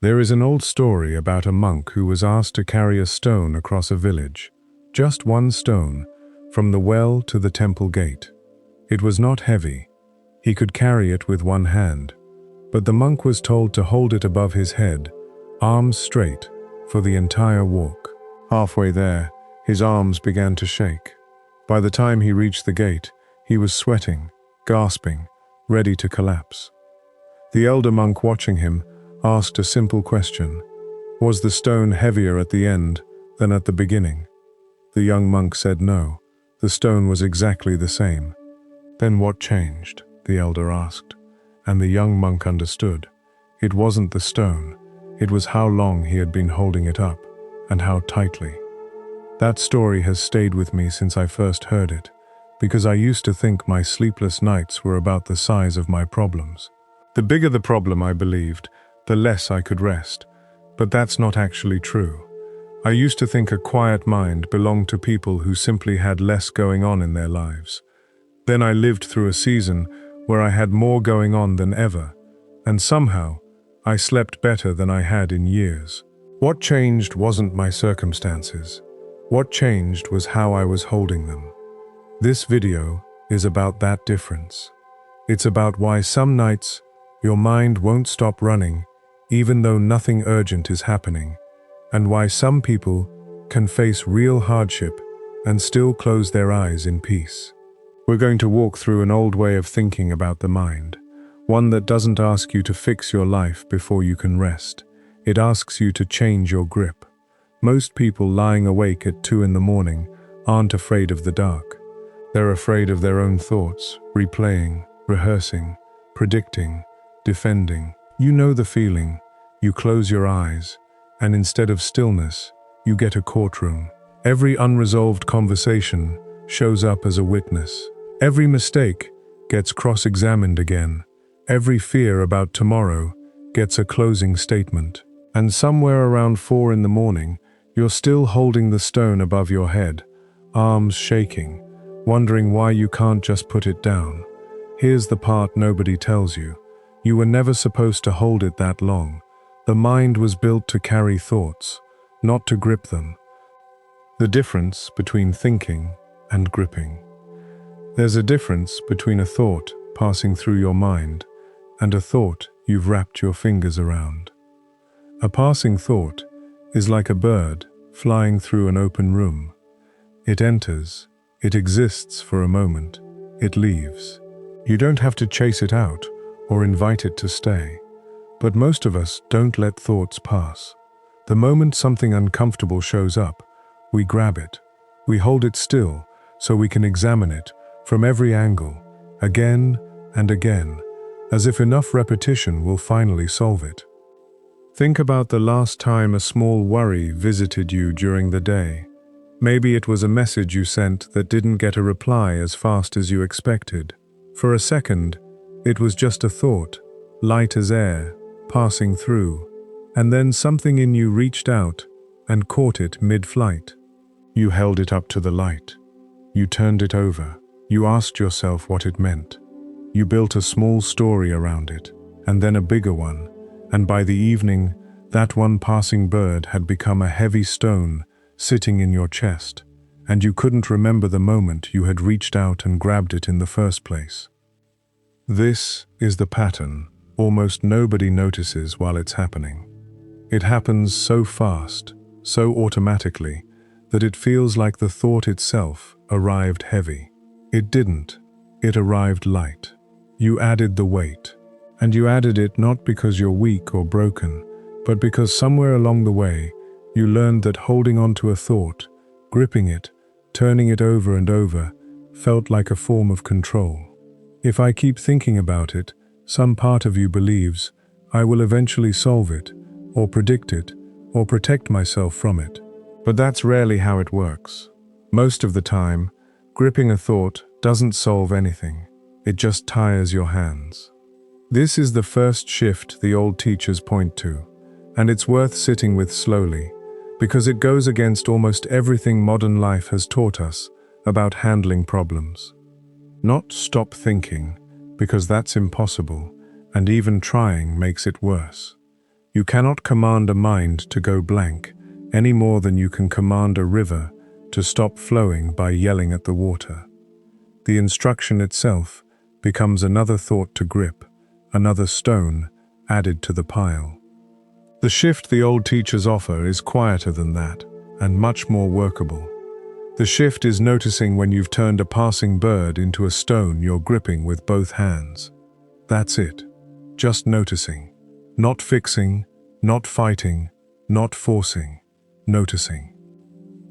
There is an old story about a monk who was asked to carry a stone across a village, just one stone, from the well to the temple gate. It was not heavy. He could carry it with one hand, but the monk was told to hold it above his head, arms straight, for the entire walk. Halfway there, his arms began to shake. By the time he reached the gate, he was sweating, gasping, ready to collapse. The elder monk watching him asked a simple question. Was the stone heavier at the end than at the beginning? The young monk said no. The stone was exactly the same. Then what changed? The elder asked, and the young monk understood. It wasn't the stone, it was how long he had been holding it up, and how tightly. That story has stayed with me since I first heard it, because I used to think my sleepless nights were about the size of my problems. The bigger the problem, I believed, the less I could rest. But that's not actually true. I used to think a quiet mind belonged to people who simply had less going on in their lives. Then I lived through a season where I had more going on than ever, and somehow I slept better than I had in years. What changed wasn't my circumstances. What changed was how I was holding them. This video is about that difference. It's about why some nights your mind won't stop running even though nothing urgent is happening, and why some people can face real hardship and still close their eyes in peace. We're going to walk through an old way of thinking about the mind, one that doesn't ask you to fix your life before you can rest. It asks you to change your grip. Most people lying awake at 2 in the morning aren't afraid of the dark. They're afraid of their own thoughts, replaying, rehearsing, predicting, defending. You know the feeling. You close your eyes, and instead of stillness, you get a courtroom. Every unresolved conversation shows up as a witness. Every mistake gets cross-examined again. Every fear about tomorrow gets a closing statement. And somewhere around 4 in the morning, you're still holding the stone above your head, arms shaking, wondering why you can't just put it down. Here's the part nobody tells you. You were never supposed to hold it that long. The mind was built to carry thoughts, not to grip them. The difference between thinking and gripping. There's a difference between a thought passing through your mind and a thought you've wrapped your fingers around. A passing thought is like a bird flying through an open room. It enters, it exists for a moment, it leaves. You don't have to chase it out or invite it to stay. But most of us don't let thoughts pass. The moment something uncomfortable shows up, we grab it. We hold it still so we can examine it from every angle, again and again, as if enough repetition will finally solve it. Think about the last time a small worry visited you during the day. Maybe it was a message you sent that didn't get a reply as fast as you expected. For a second, it was just a thought, light as air, passing through, and then something in you reached out and caught it mid-flight. You held it up to the light. You turned it over. You asked yourself what it meant. You built a small story around it, and then a bigger one, and by the evening, that one passing bird had become a heavy stone sitting in your chest, and you couldn't remember the moment you had reached out and grabbed it in the first place. This is the pattern almost nobody notices while it's happening. It happens so fast, so automatically, that it feels like the thought itself arrived heavy. It didn't. It arrived light. You added the weight. And you added it not because you're weak or broken, but because somewhere along the way, you learned that holding on to a thought, gripping it, turning it over and over, felt like a form of control. If I keep thinking about it, some part of you believes I will eventually solve it, or predict it, or protect myself from it. But that's rarely how it works. Most of the time, gripping a thought doesn't solve anything. It just tires your hands. This is the first shift the old teachers point to, and it's worth sitting with slowly, because it goes against almost everything modern life has taught us about handling problems. Not stop thinking, because that's impossible, and even trying makes it worse. You cannot command a mind to go blank any more than you can command a river to stop flowing by yelling at the water. The instruction itself becomes another thought to grip, another stone added to the pile. The shift the old teachers offer is quieter than that, and much more workable. The shift is noticing when you've turned a passing bird into a stone you're gripping with both hands. That's it. Just noticing. Not fixing, not fighting, not forcing. Noticing.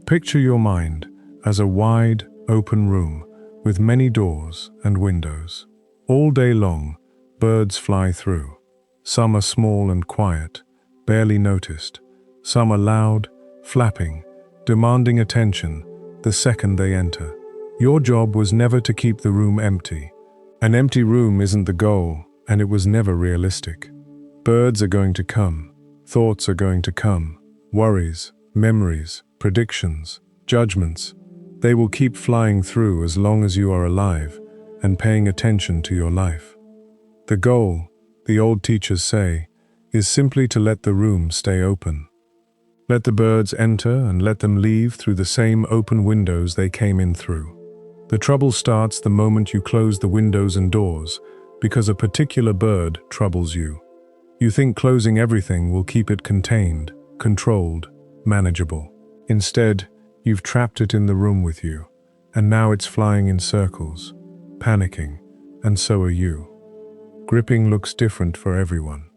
Picture your mind as a wide, open room with many doors and windows. All day long, birds fly through. Some are small and quiet, barely noticed. Some are loud, flapping, demanding attention the second they enter. Your job was never to keep the room empty. An empty room isn't the goal, and it was never realistic. Birds are going to come. Thoughts are going to come. Worries, memories, predictions, judgments. They will keep flying through as long as you are alive and paying attention to your life. The goal, the old teachers say, is simply to let the room stay open. Let the birds enter and let them leave through the same open windows they came in through. The trouble starts the moment you close the windows and doors, because a particular bird troubles you. You think closing everything will keep it contained, controlled, manageable. Instead, you've trapped it in the room with you, and now it's flying in circles, panicking, and so are you. Gripping looks different for everyone.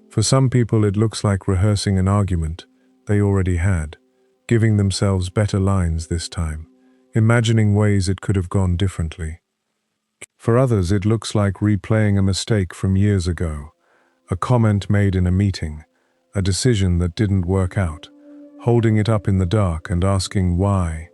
For some people it looks like rehearsing an argument they already had, giving themselves better lines this time, imagining ways it could have gone differently. For others it looks like replaying a mistake from years ago, a comment made in a meeting, a decision that didn't work out, holding it up in the dark and asking why,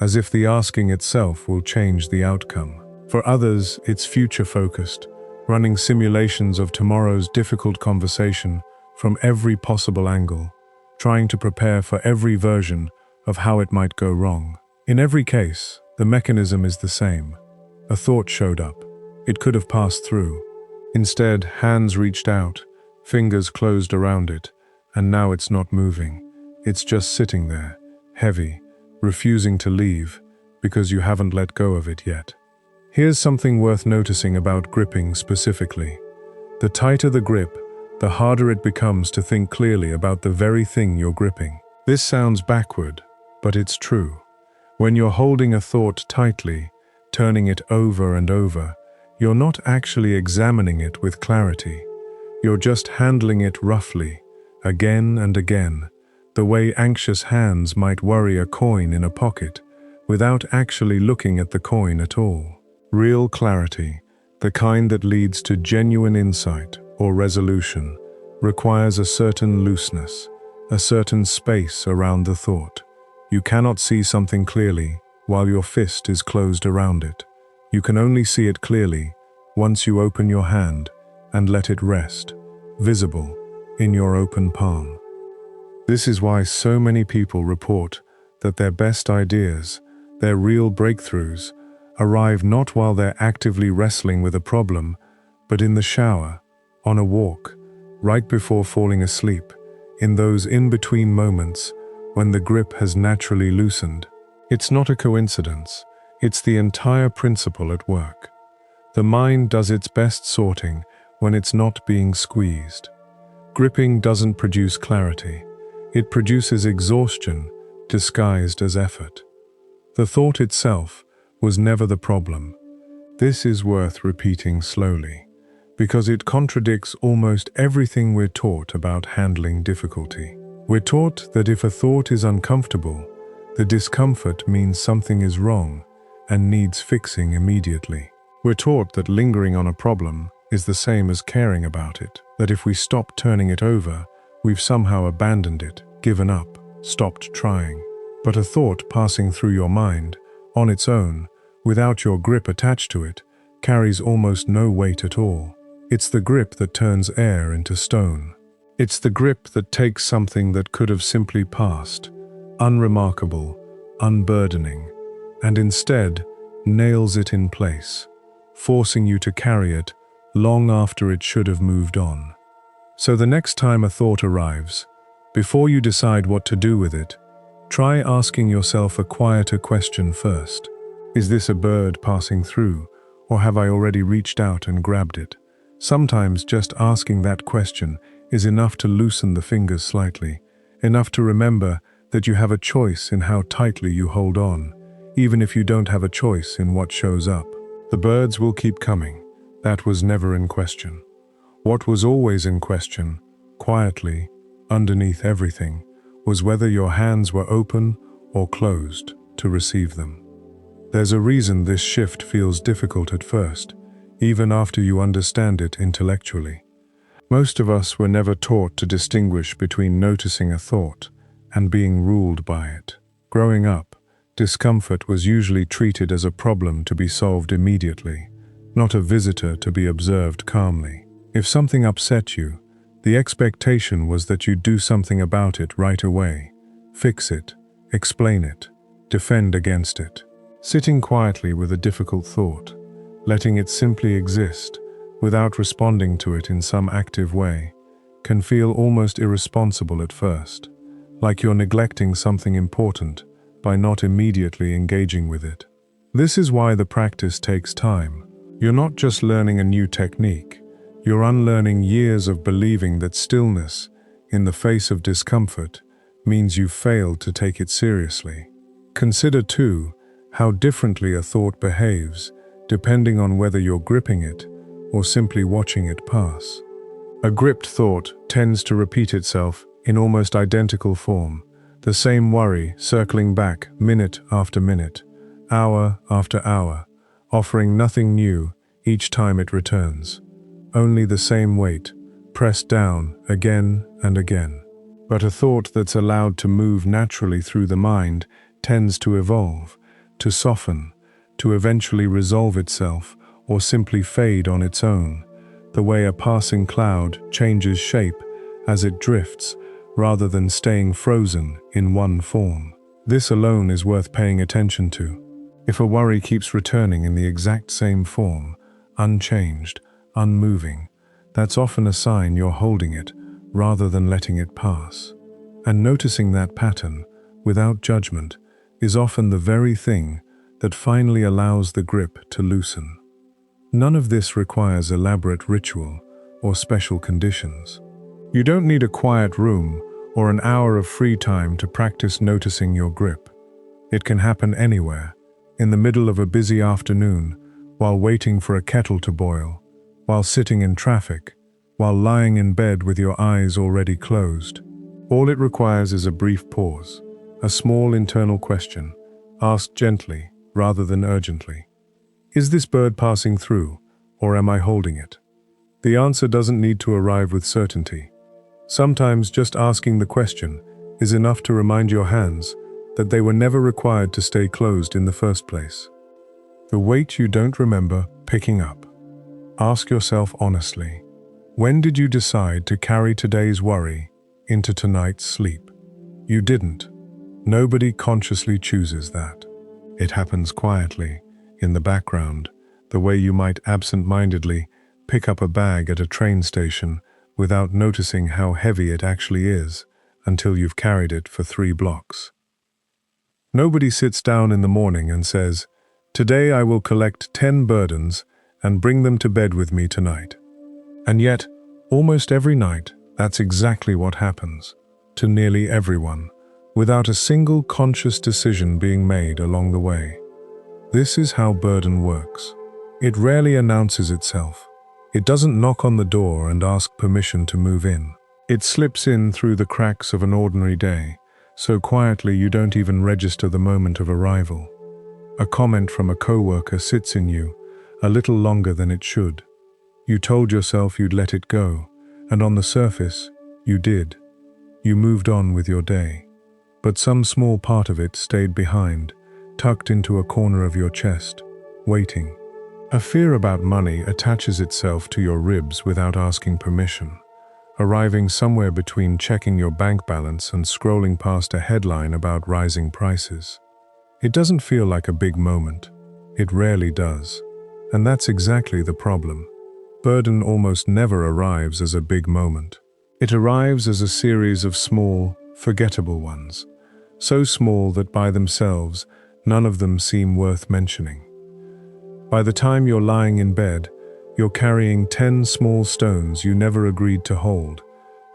as if the asking itself will change the outcome. For others, it's future-focused, running simulations of tomorrow's difficult conversation from every possible angle, trying to prepare for every version of how it might go wrong. In every case, the mechanism is the same. A thought showed up. It could have passed through. Instead, hands reached out, fingers closed around it, and now it's not moving. It's just sitting there, heavy, refusing to leave, because you haven't let go of it yet. Here's something worth noticing about gripping specifically. The tighter the grip, the harder it becomes to think clearly about the very thing you're gripping. This sounds backward, but it's true. When you're holding a thought tightly, turning it over and over, you're not actually examining it with clarity. You're just handling it roughly, again and again, the way anxious hands might worry a coin in a pocket, without actually looking at the coin at all. Real clarity, the kind that leads to genuine insight or resolution, requires a certain looseness, a certain space around the thought. You cannot see something clearly while your fist is closed around it. You can only see it clearly once you open your hand and let it rest, visible, in your open palm. This is why so many people report that their best ideas, their real breakthroughs, arrive not while they're actively wrestling with a problem, but in the shower, on a walk, right before falling asleep, in those in-between moments when the grip has naturally loosened. It's not a coincidence, it's the entire principle at work. The mind does its best sorting when it's not being squeezed. Gripping doesn't produce clarity, it produces exhaustion disguised as effort. The thought itself was never the problem. This is worth repeating slowly, because it contradicts almost everything we're taught about handling difficulty. We're taught that if a thought is uncomfortable, the discomfort means something is wrong and needs fixing immediately. We're taught that lingering on a problem is the same as caring about it, that if we stop turning it over, we've somehow abandoned it, given up, stopped trying. But a thought passing through your mind, on its own, without your grip attached to it, carries almost no weight at all. It's the grip that turns air into stone. It's the grip that takes something that could have simply passed, unremarkable, unburdening, and instead nails it in place, forcing you to carry it long after it should have moved on. So the next time a thought arrives, before you decide what to do with it, try asking yourself a quieter question first. Is this a bird passing through, or have I already reached out and grabbed it? Sometimes just asking that question is enough to loosen the fingers slightly, enough to remember that you have a choice in how tightly you hold on, even if you don't have a choice in what shows up. The birds will keep coming. That was never in question. What was always in question, quietly, underneath everything, was whether your hands were open or closed to receive them. There's a reason this shift feels difficult at first, even after you understand it intellectually. Most of us were never taught to distinguish between noticing a thought and being ruled by it. Growing up, discomfort was usually treated as a problem to be solved immediately, not a visitor to be observed calmly. If something upset you, the expectation was that you'd do something about it right away, fix it, explain it, defend against it. Sitting quietly with a difficult thought, letting it simply exist without responding to it in some active way, can feel almost irresponsible at first, like you're neglecting something important by not immediately engaging with it. This is why the practice takes time. You're not just learning a new technique, you're unlearning years of believing that stillness, in the face of discomfort, means you've failed to take it seriously. Consider, too, how differently a thought behaves, depending on whether you're gripping it or simply watching it pass. A gripped thought tends to repeat itself in almost identical form, the same worry circling back minute after minute, hour after hour, offering nothing new each time it returns. Only the same weight, pressed down again and again. But a thought that's allowed to move naturally through the mind tends to evolve, to soften, to eventually resolve itself or simply fade on its own, the way a passing cloud changes shape as it drifts, rather than staying frozen in one form. This alone is worth paying attention to. If a worry keeps returning in the exact same form, unchanged, unmoving, that's often a sign you're holding it rather than letting it pass. And noticing that pattern, without judgment, is often the very thing that finally allows the grip to loosen. None of this requires elaborate ritual or special conditions. You don't need a quiet room or an hour of free time to practice noticing your grip. It can happen anywhere, in the middle of a busy afternoon, while waiting for a kettle to boil, while sitting in traffic, while lying in bed with your eyes already closed. All it requires is a brief pause, a small internal question, asked gently rather than urgently. Is this bird passing through, or am I holding it? The answer doesn't need to arrive with certainty. Sometimes just asking the question is enough to remind your hands that they were never required to stay closed in the first place. The weight you don't remember picking up. Ask yourself honestly, when did you decide to carry today's worry into tonight's sleep? You didn't. Nobody consciously chooses that. It happens quietly, in the background, the way you might absent-mindedly pick up a bag at a train station without noticing how heavy it actually is until you've carried it for 3 blocks. Nobody sits down in the morning and says, "Today I will collect 10 burdens and bring them to bed with me tonight." And yet, almost every night, that's exactly what happens, to nearly everyone, without a single conscious decision being made along the way. This is how burden works. It rarely announces itself. It doesn't knock on the door and ask permission to move in. It slips in through the cracks of an ordinary day, so quietly you don't even register the moment of arrival. A comment from a coworker sits in you a little longer than it should. You told yourself you'd let it go, and on the surface, you did. You moved on with your day. But some small part of it stayed behind, tucked into a corner of your chest, waiting. A fear about money attaches itself to your ribs without asking permission, arriving somewhere between checking your bank balance and scrolling past a headline about rising prices. It doesn't feel like a big moment. It rarely does. And that's exactly the problem. Burden almost never arrives as a big moment. It arrives as a series of small, forgettable ones, so small that by themselves, none of them seem worth mentioning. By the time you're lying in bed, you're carrying 10 small stones you never agreed to hold,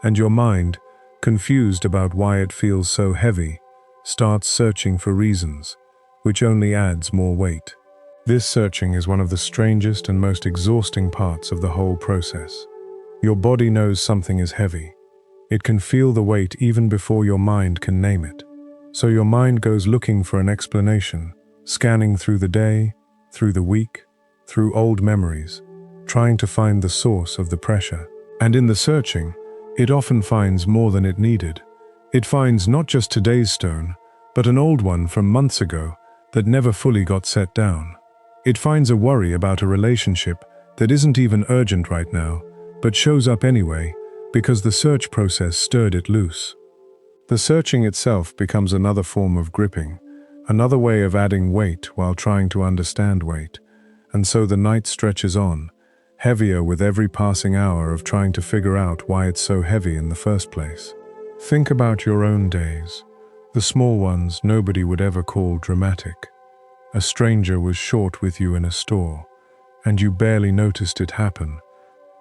and your mind, confused about why it feels so heavy, starts searching for reasons, which only adds more weight. This searching is one of the strangest and most exhausting parts of the whole process. Your body knows something is heavy. It can feel the weight even before your mind can name it. So your mind goes looking for an explanation, scanning through the day, through the week, through old memories, trying to find the source of the pressure. And in the searching, it often finds more than it needed. It finds not just today's stone, but an old one from months ago that never fully got set down. It finds a worry about a relationship that isn't even urgent right now, but shows up anyway because the search process stirred it loose. The searching itself becomes another form of gripping, another way of adding weight while trying to understand weight. And so the night stretches on, heavier with every passing hour of trying to figure out why it's so heavy in the first place. Think about your own days, the small ones nobody would ever call dramatic. A stranger was short with you in a store, and you barely noticed it happen,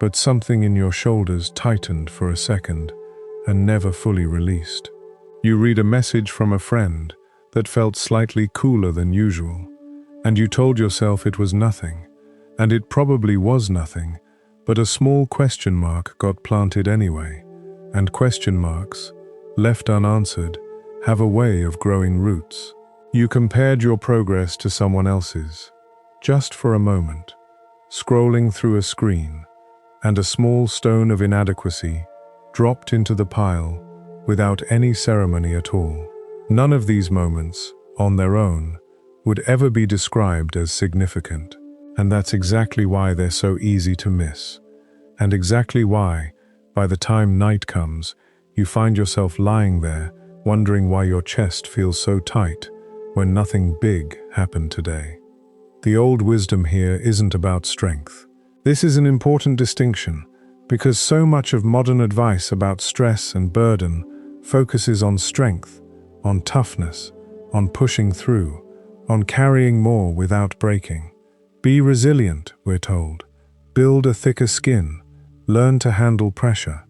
but something in your shoulders tightened for a second and never fully released. You read a message from a friend that felt slightly cooler than usual, and you told yourself it was nothing, and it probably was nothing, but a small question mark got planted anyway, and question marks, left unanswered, have a way of growing roots. You compared your progress to someone else's, just for a moment, scrolling through a screen, and a small stone of inadequacy dropped into the pile without any ceremony at all. None of these moments, on their own, would ever be described as significant, and that's exactly why they're so easy to miss, and exactly why, by the time night comes, you find yourself lying there, wondering why your chest feels so tight when nothing big happened today. The old wisdom here isn't about strength. This is an important distinction, because so much of modern advice about stress and burden focuses on strength, on toughness, on pushing through, on carrying more without breaking. Be resilient, we're told. Build a thicker skin. Learn to handle pressure.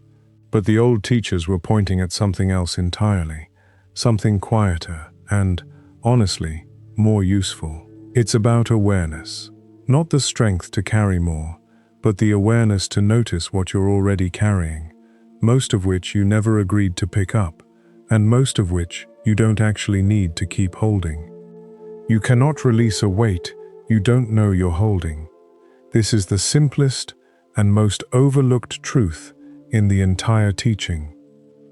But the old teachers were pointing at something else entirely, something quieter and, honestly, more useful. It's about awareness. Not the strength to carry more, but the awareness to notice what you're already carrying, most of which you never agreed to pick up, and most of which you don't actually need to keep holding. You cannot release a weight you don't know you're holding. This is the simplest and most overlooked truth in the entire teaching.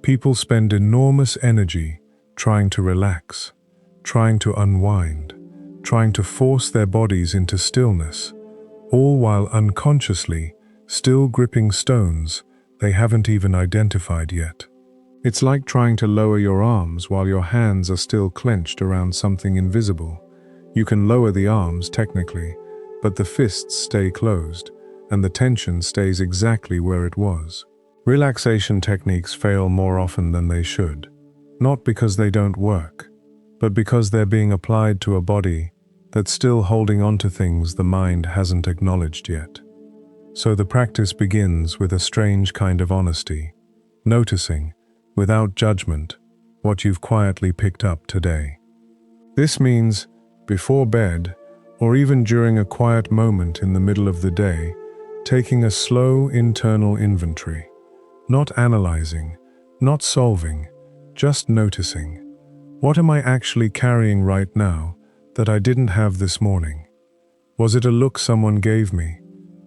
People spend enormous energy trying to relax, trying to unwind, trying to force their bodies into stillness, all while unconsciously still gripping stones they haven't even identified yet. It's like trying to lower your arms while your hands are still clenched around something invisible. You can lower the arms technically, but the fists stay closed, and the tension stays exactly where it was. Relaxation techniques fail more often than they should, not because they don't work, but because they're being applied to a body that's still holding on to things the mind hasn't acknowledged yet. So the practice begins with a strange kind of honesty, noticing, without judgment, what you've quietly picked up today. This means, before bed, or even during a quiet moment in the middle of the day, taking a slow internal inventory, not analyzing, not solving, just noticing. What am I actually carrying right now that I didn't have this morning? Was it a look someone gave me,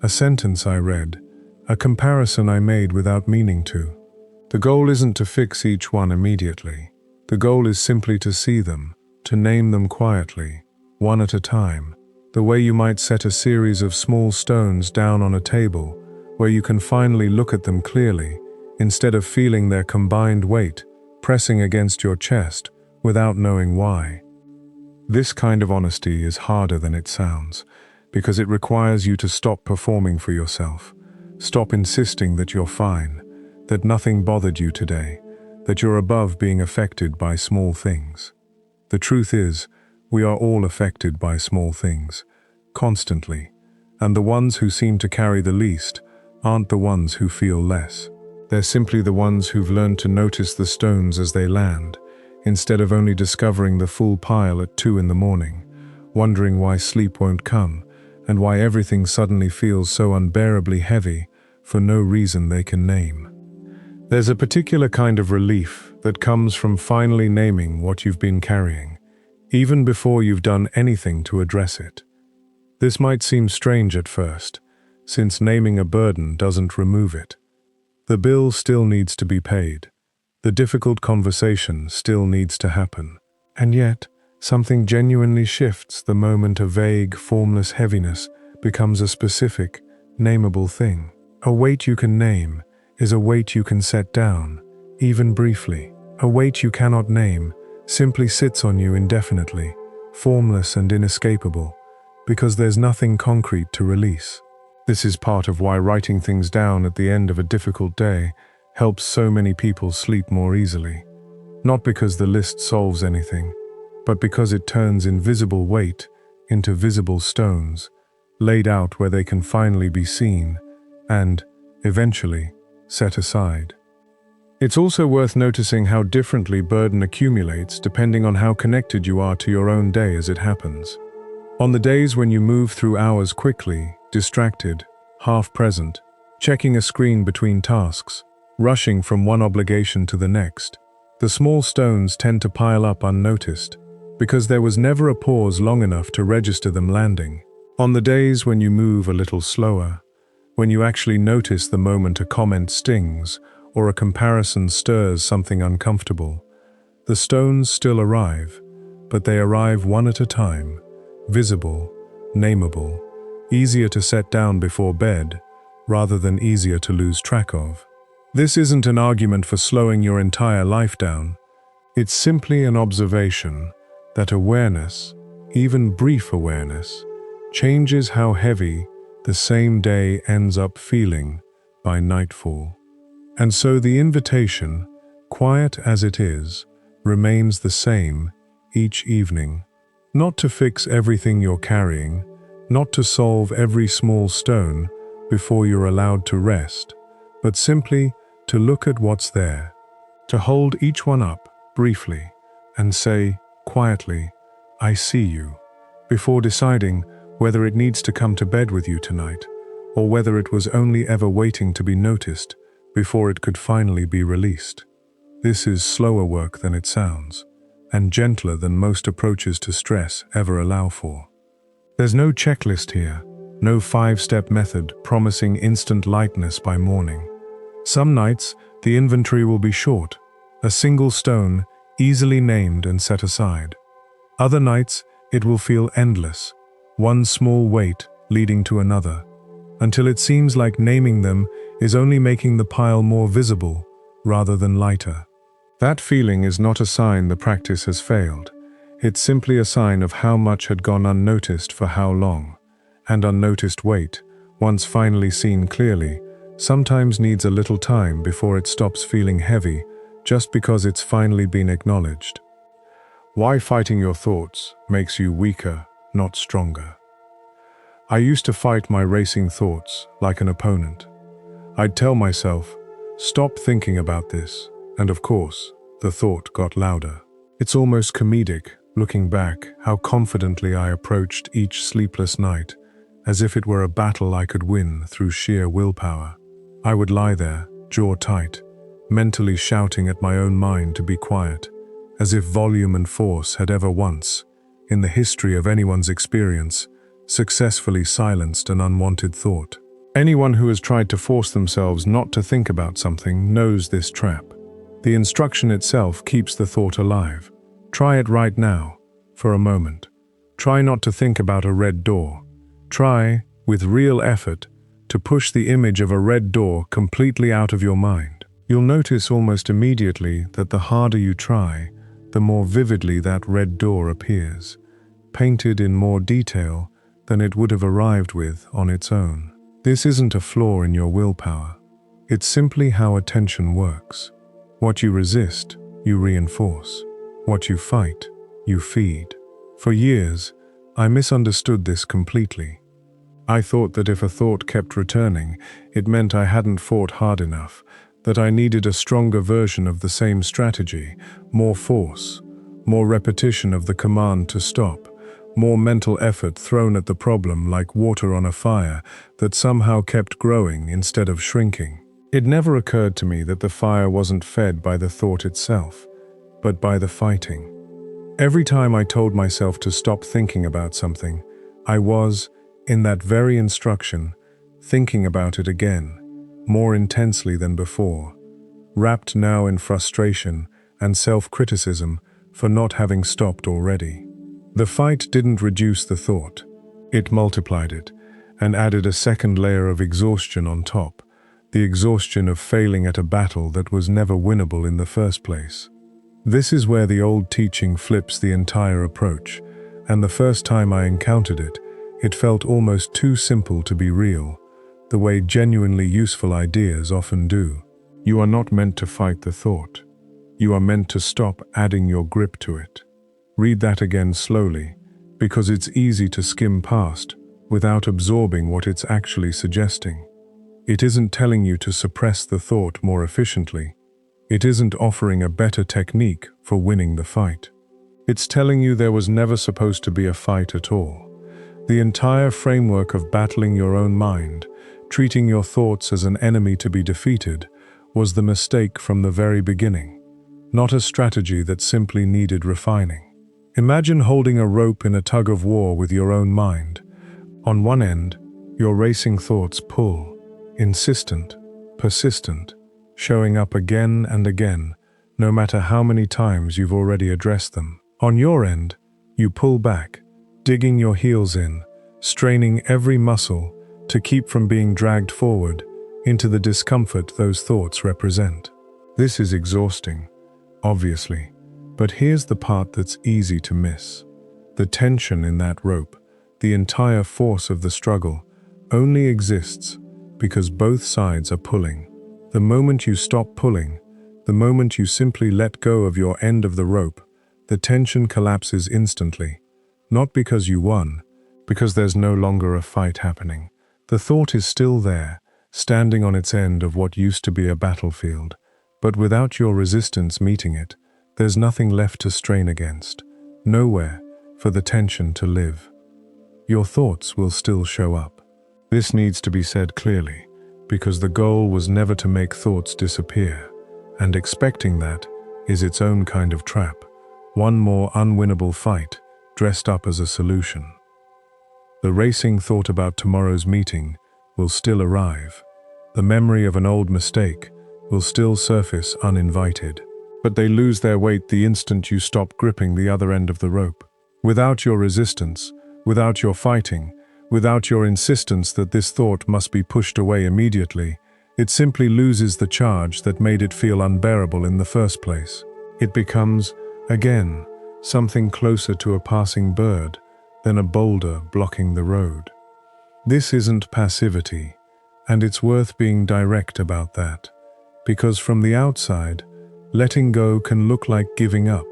a sentence I read, a comparison I made without meaning to? The goal isn't to fix each one immediately. The goal is simply to see them, to name them quietly, one at a time, the way you might set a series of small stones down on a table where you can finally look at them clearly, instead of feeling their combined weight pressing against your chest without knowing why. This kind of honesty is harder than it sounds, because it requires you to stop performing for yourself, Stop insisting that you're fine, that nothing bothered you today, that you're above being affected by small things. The truth is, we are all affected by small things, constantly, and the ones who seem to carry the least aren't the ones who feel less. They're simply the ones who've learned to notice the stones as they land, instead of only discovering the full pile at 2 in the morning, wondering why sleep won't come, and why everything suddenly feels so unbearably heavy for no reason they can name. There's a particular kind of relief that comes from finally naming what you've been carrying, even before you've done anything to address it. This might seem strange at first, since naming a burden doesn't remove it. The bill still needs to be paid. The difficult conversation still needs to happen. And yet, something genuinely shifts the moment a vague, formless heaviness becomes a specific, nameable thing. A weight you can name is a weight you can set down, even briefly. A weight you cannot name simply sits on you indefinitely, formless and inescapable, because there's nothing concrete to release. This is part of why writing things down at the end of a difficult day helps so many people sleep more easily. Not because the list solves anything, but because it turns invisible weight into visible stones, laid out where they can finally be seen and, eventually, set aside. It's also worth noticing how differently burden accumulates depending on how connected you are to your own day as it happens. On the days when you move through hours quickly, distracted, half present, checking a screen between tasks, rushing from one obligation to the next, the small stones tend to pile up unnoticed, because there was never a pause long enough to register them landing. On the days when you move a little slower, when you actually notice the moment a comment stings or a comparison stirs something uncomfortable, the stones still arrive, but they arrive one at a time, visible, nameable, easier to set down before bed, rather than easier to lose track of. This isn't an argument for slowing your entire life down. It's simply an observation that awareness, even brief awareness, changes how heavy the same day ends up feeling by nightfall. And so the invitation, quiet as it is, remains the same each evening. Not to fix everything you're carrying, not to solve every small stone before you're allowed to rest, but simply to look at what's there, to hold each one up briefly and say, quietly, "I see you," before deciding whether it needs to come to bed with you tonight, or whether it was only ever waiting to be noticed before it could finally be released. This is slower work than it sounds, and gentler than most approaches to stress ever allow for. There's no checklist here, no 5-step method promising instant lightness by morning. Some nights, the inventory will be short, a single stone easily named and set aside. Other nights, it will feel endless, one small weight leading to another, until it seems like naming them is only making the pile more visible rather than lighter. That feeling is not a sign the practice has failed. It's simply a sign of how much had gone unnoticed for how long. And unnoticed weight, once finally seen clearly, sometimes needs a little time before it stops feeling heavy just because it's finally been acknowledged. Why fighting your thoughts makes you weaker, not stronger. I used to fight my racing thoughts like an opponent. I'd tell myself, "Stop thinking about this," and of course, the thought got louder. It's almost comedic, looking back, how confidently I approached each sleepless night, as if it were a battle I could win through sheer willpower. I would lie there, jaw tight, mentally shouting at my own mind to be quiet, as if volume and force had ever once, in the history of anyone's experience, successfully silenced an unwanted thought. Anyone who has tried to force themselves not to think about something knows this trap. The instruction itself keeps the thought alive. Try it right now, for a moment. Try not to think about a red door. Try, with real effort, to push the image of a red door completely out of your mind. You'll notice almost immediately that the harder you try, the more vividly that red door appears, painted in more detail than it would have arrived with on its own. This isn't a flaw in your willpower. It's simply how attention works. What you resist, you reinforce. What you fight, you feed. For years, I misunderstood this completely. I thought that if a thought kept returning, it meant I hadn't fought hard enough, that I needed a stronger version of the same strategy, more force, more repetition of the command to stop, more mental effort thrown at the problem like water on a fire that somehow kept growing instead of shrinking. It never occurred to me that the fire wasn't fed by the thought itself, but by the fighting. Every time I told myself to stop thinking about something, I was, in that very instruction, thinking about it again, more intensely than before, wrapped now in frustration and self-criticism for not having stopped already. The fight didn't reduce the thought. It multiplied it and added a second layer of exhaustion on top, the exhaustion of failing at a battle that was never winnable in the first place. This is where the old teaching flips the entire approach, and the first time I encountered it, it felt almost too simple to be real, the way genuinely useful ideas often do. You are not meant to fight the thought. You are meant to stop adding your grip to it. Read that again slowly, because it's easy to skim past without absorbing what it's actually suggesting. It isn't telling you to suppress the thought more efficiently. It isn't offering a better technique for winning the fight. It's telling you there was never supposed to be a fight at all. The entire framework of battling your own mind, treating your thoughts as an enemy to be defeated, was the mistake from the very beginning, not a strategy that simply needed refining. Imagine holding a rope in a tug-of-war with your own mind. On one end, your racing thoughts pull, insistent, persistent, showing up again and again, no matter how many times you've already addressed them. On your end, you pull back, digging your heels in, straining every muscle to keep from being dragged forward into the discomfort those thoughts represent. This is exhausting, obviously, but here's the part that's easy to miss. The tension in that rope, the entire force of the struggle, only exists because both sides are pulling. The moment you stop pulling, the moment you simply let go of your end of the rope, the tension collapses instantly. Not because you won, because there's no longer a fight happening. The thought is still there, standing on its end of what used to be a battlefield, but without your resistance meeting it, there's nothing left to strain against, nowhere for the tension to live. Your thoughts will still show up. This needs to be said clearly, because the goal was never to make thoughts disappear, and expecting that is its own kind of trap, one more unwinnable fight dressed up as a solution. The racing thought about tomorrow's meeting will still arrive. The memory of an old mistake will still surface uninvited, but they lose their weight the instant you stop gripping the other end of the rope. Without your resistance, without your fighting, without your insistence that this thought must be pushed away immediately, it simply loses the charge that made it feel unbearable in the first place. It becomes, again, something closer to a passing bird than a boulder blocking the road. This isn't passivity, and it's worth being direct about that, because from the outside, letting go can look like giving up,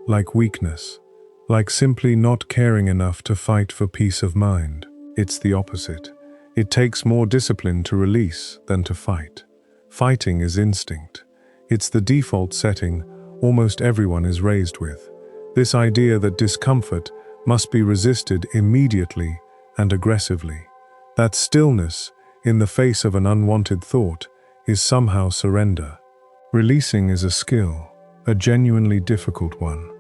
like weakness, like simply not caring enough to fight for peace of mind. It's the opposite. It takes more discipline to release than to fight. Fighting is instinct. It's the default setting almost everyone is raised with. This idea that discomfort must be resisted immediately and aggressively. That stillness in the face of an unwanted thought is somehow surrender. Releasing is a skill, a genuinely difficult one,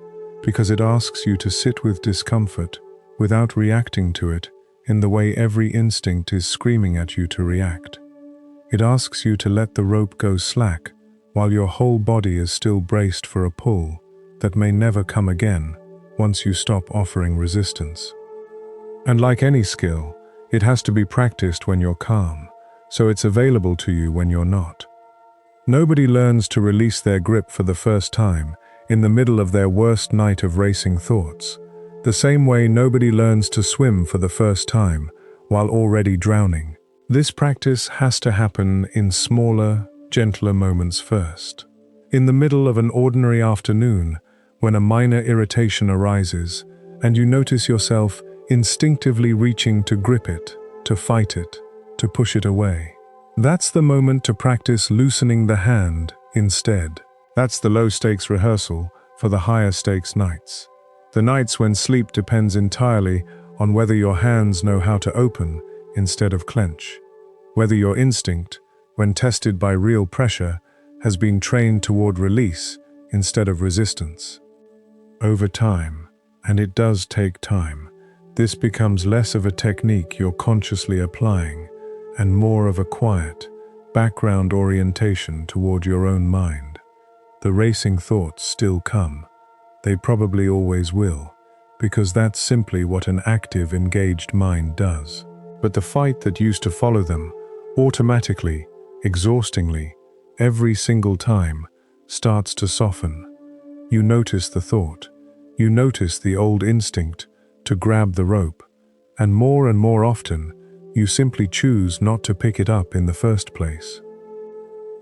because it asks you to sit with discomfort without reacting to it in the way every instinct is screaming at you to react. It asks you to let the rope go slack while your whole body is still braced for a pull that may never come again once you stop offering resistance. And like any skill, it has to be practiced when you're calm, so it's available to you when you're not. Nobody learns to release their grip for the first time in the middle of their worst night of racing thoughts, the same way nobody learns to swim for the first time while already drowning. This practice has to happen in smaller, gentler moments first. In the middle of an ordinary afternoon, when a minor irritation arises, and you notice yourself instinctively reaching to grip it, to fight it, to push it away. That's the moment to practice loosening the hand instead. That's the low-stakes rehearsal for the higher-stakes nights. The nights when sleep depends entirely on whether your hands know how to open instead of clench, whether your instinct, when tested by real pressure, has been trained toward release instead of resistance. Over time, and it does take time, this becomes less of a technique you're consciously applying and more of a quiet, background orientation toward your own mind. The racing thoughts still come. They probably always will, because that's simply what an active, engaged mind does. But the fight that used to follow them, automatically, exhaustingly, every single time, starts to soften. You notice the thought. You notice the old instinct to grab the rope, and more often, you simply choose not to pick it up in the first place.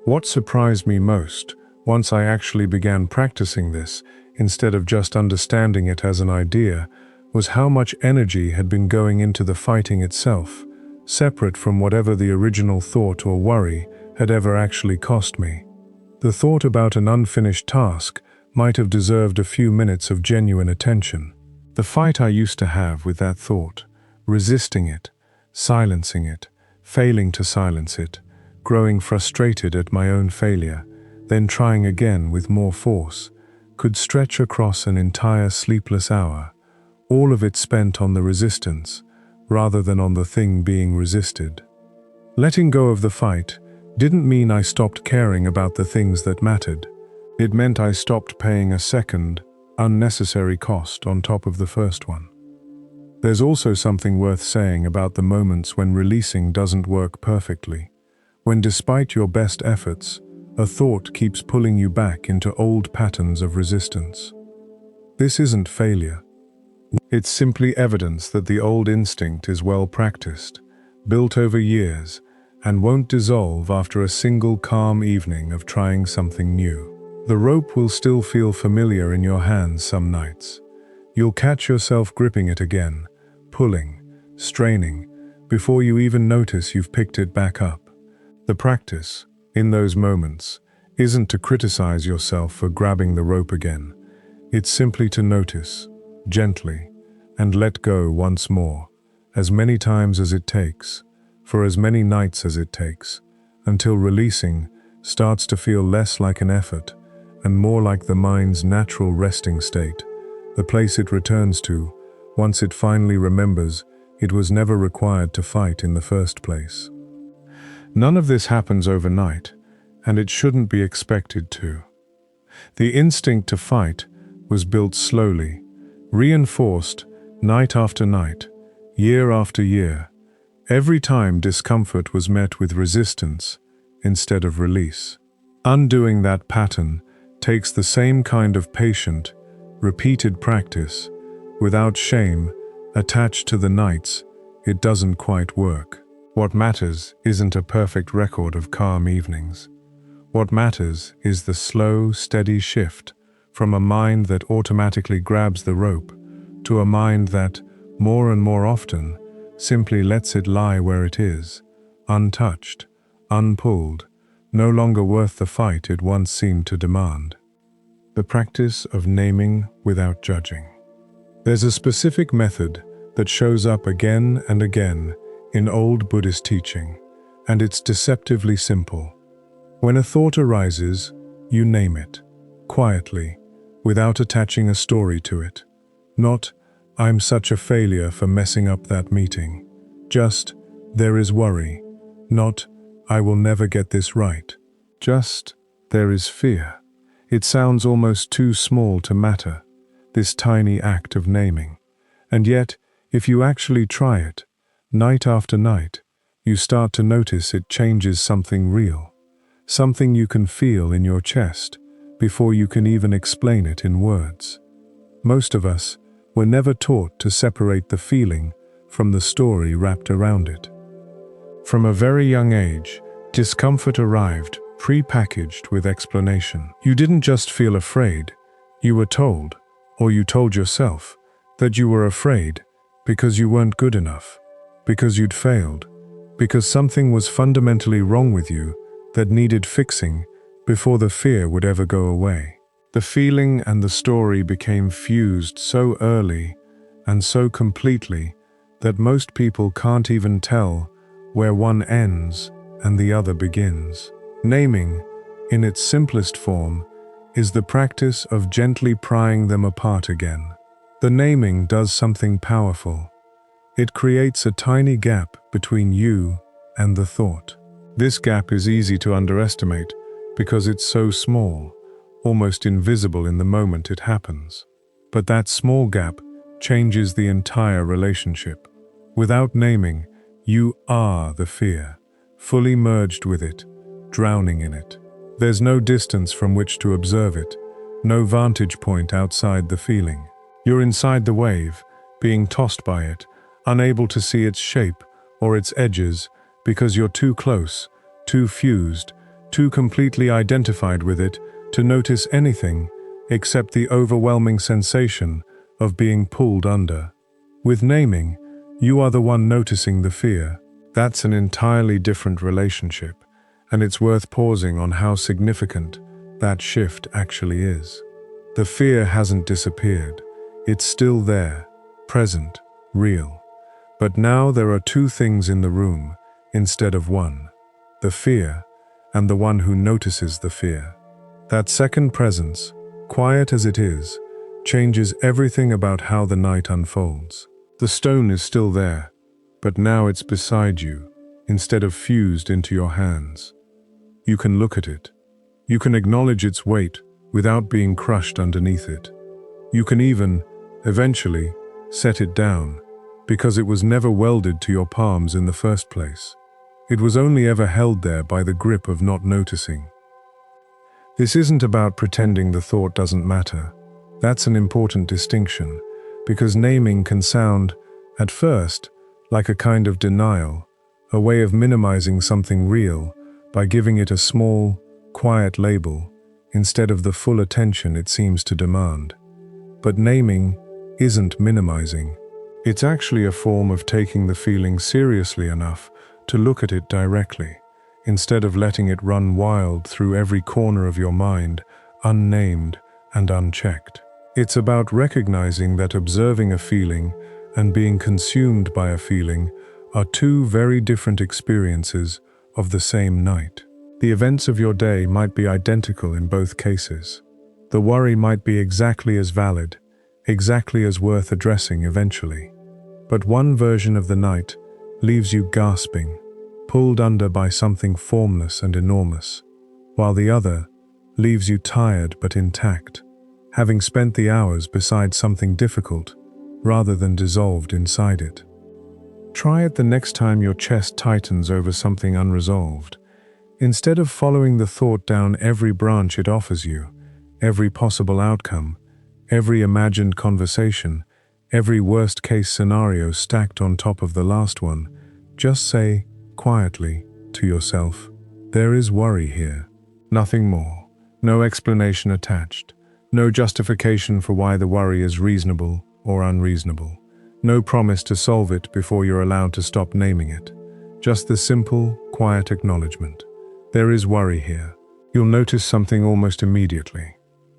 What surprised me most, once I actually began practicing this, instead of just understanding it as an idea, was how much energy had been going into the fighting itself, separate from whatever the original thought or worry had ever actually cost me. The thought about an unfinished task might have deserved a few minutes of genuine attention. The fight I used to have with that thought, resisting it, silencing it, failing to silence it, growing frustrated at my own failure, then trying again with more force, could stretch across an entire sleepless hour, all of it spent on the resistance, rather than on the thing being resisted. Letting go of the fight didn't mean I stopped caring about the things that mattered. It meant I stopped paying a second, unnecessary cost on top of the first one. There's also something worth saying about the moments when releasing doesn't work perfectly, when despite your best efforts, a thought keeps pulling you back into old patterns of resistance. This isn't failure. It's simply evidence that the old instinct is well practiced, built over years, and won't dissolve after a single calm evening of trying something new. The rope will still feel familiar in your hands some nights. You'll catch yourself gripping it again, pulling, straining, before you even notice you've picked it back up. The practice, in those moments, isn't to criticize yourself for grabbing the rope again. It's simply to notice, gently, and let go once more, as many times as it takes, for as many nights as it takes, until releasing starts to feel less like an effort and more like the mind's natural resting state, the place it returns to once it finally remembers it was never required to fight in the first place. None of this happens overnight, and it shouldn't be expected to. The instinct to fight was built slowly, reinforced night after night, year after year, every time discomfort was met with resistance instead of release. Undoing that pattern takes the same kind of patient, repeated practice, without shame attached to the nights it doesn't quite work. What matters isn't a perfect record of calm evenings. What matters is the slow, steady shift from a mind that automatically grabs the rope to a mind that, more and more often, simply lets it lie where it is, untouched, unpulled, no longer worth the fight it once seemed to demand. The practice of naming without judging. There's a specific method that shows up again and again in old Buddhist teaching, and it's deceptively simple. When a thought arises, you name it, quietly, without attaching a story to it. Not, "I'm such a failure for messing up that meeting." Just, "There is worry." Not, "I will never get this right." Just, "There is fear." It sounds almost too small to matter, this tiny act of naming. And yet, if you actually try it, night after night, you start to notice it changes something real, something you can feel in your chest before you can even explain it in words. Most of us were never taught to separate the feeling from the story wrapped around it. From a very young age, discomfort arrived, pre-packaged with explanation. You didn't just feel afraid, you were told, or you told yourself, that you were afraid because you weren't good enough, because you'd failed, because something was fundamentally wrong with you that needed fixing before the fear would ever go away. The feeling and the story became fused so early and so completely that most people can't even tell where one ends and the other begins. Naming, in its simplest form, is the practice of gently prying them apart again. The naming does something powerful. It creates a tiny gap between you and the thought. This gap is easy to underestimate because it's so small, almost invisible in the moment it happens. But that small gap changes the entire relationship. Without naming, you are the fear, fully merged with it, drowning in it. There's no distance from which to observe it, no vantage point outside the feeling. You're inside the wave, being tossed by it, unable to see its shape or its edges because you're too close, too fused, too completely identified with it to notice anything except the overwhelming sensation of being pulled under. With naming, you are the one noticing the fear. That's an entirely different relationship, and it's worth pausing on how significant that shift actually is. The fear hasn't disappeared. It's still there, present, real. But now there are two things in the room instead of one: the fear and the one who notices the fear. That second presence, quiet as it is, changes everything about how the night unfolds. The stone is still there, but now it's beside you, instead of fused into your hands. You can look at it. You can acknowledge its weight without being crushed underneath it. You can even, eventually, set it down, because it was never welded to your palms in the first place. It was only ever held there by the grip of not noticing. This isn't about pretending the thought doesn't matter. That's an important distinction, because naming can sound, at first, like a kind of denial, a way of minimizing something real by giving it a small, quiet label instead of the full attention it seems to demand. But naming isn't minimizing. It's actually a form of taking the feeling seriously enough to look at it directly, instead of letting it run wild through every corner of your mind, unnamed and unchecked. It's about recognizing that observing a feeling and being consumed by a feeling are two very different experiences of the same night. The events of your day might be identical in both cases. The worry might be exactly as valid, exactly as worth addressing eventually. But one version of the night leaves you gasping, pulled under by something formless and enormous, while the other leaves you tired but intact, having spent the hours beside something difficult rather than dissolved inside it. Try it the next time your chest tightens over something unresolved. Instead of following the thought down every branch it offers you, every possible outcome, every imagined conversation, every worst-case scenario stacked on top of the last one, just say, quietly, to yourself, there is worry here. Nothing more. No explanation attached. No justification for why the worry is reasonable or unreasonable. No promise to solve it before you're allowed to stop naming it. Just the simple, quiet acknowledgement. There is worry here. You'll notice something almost immediately.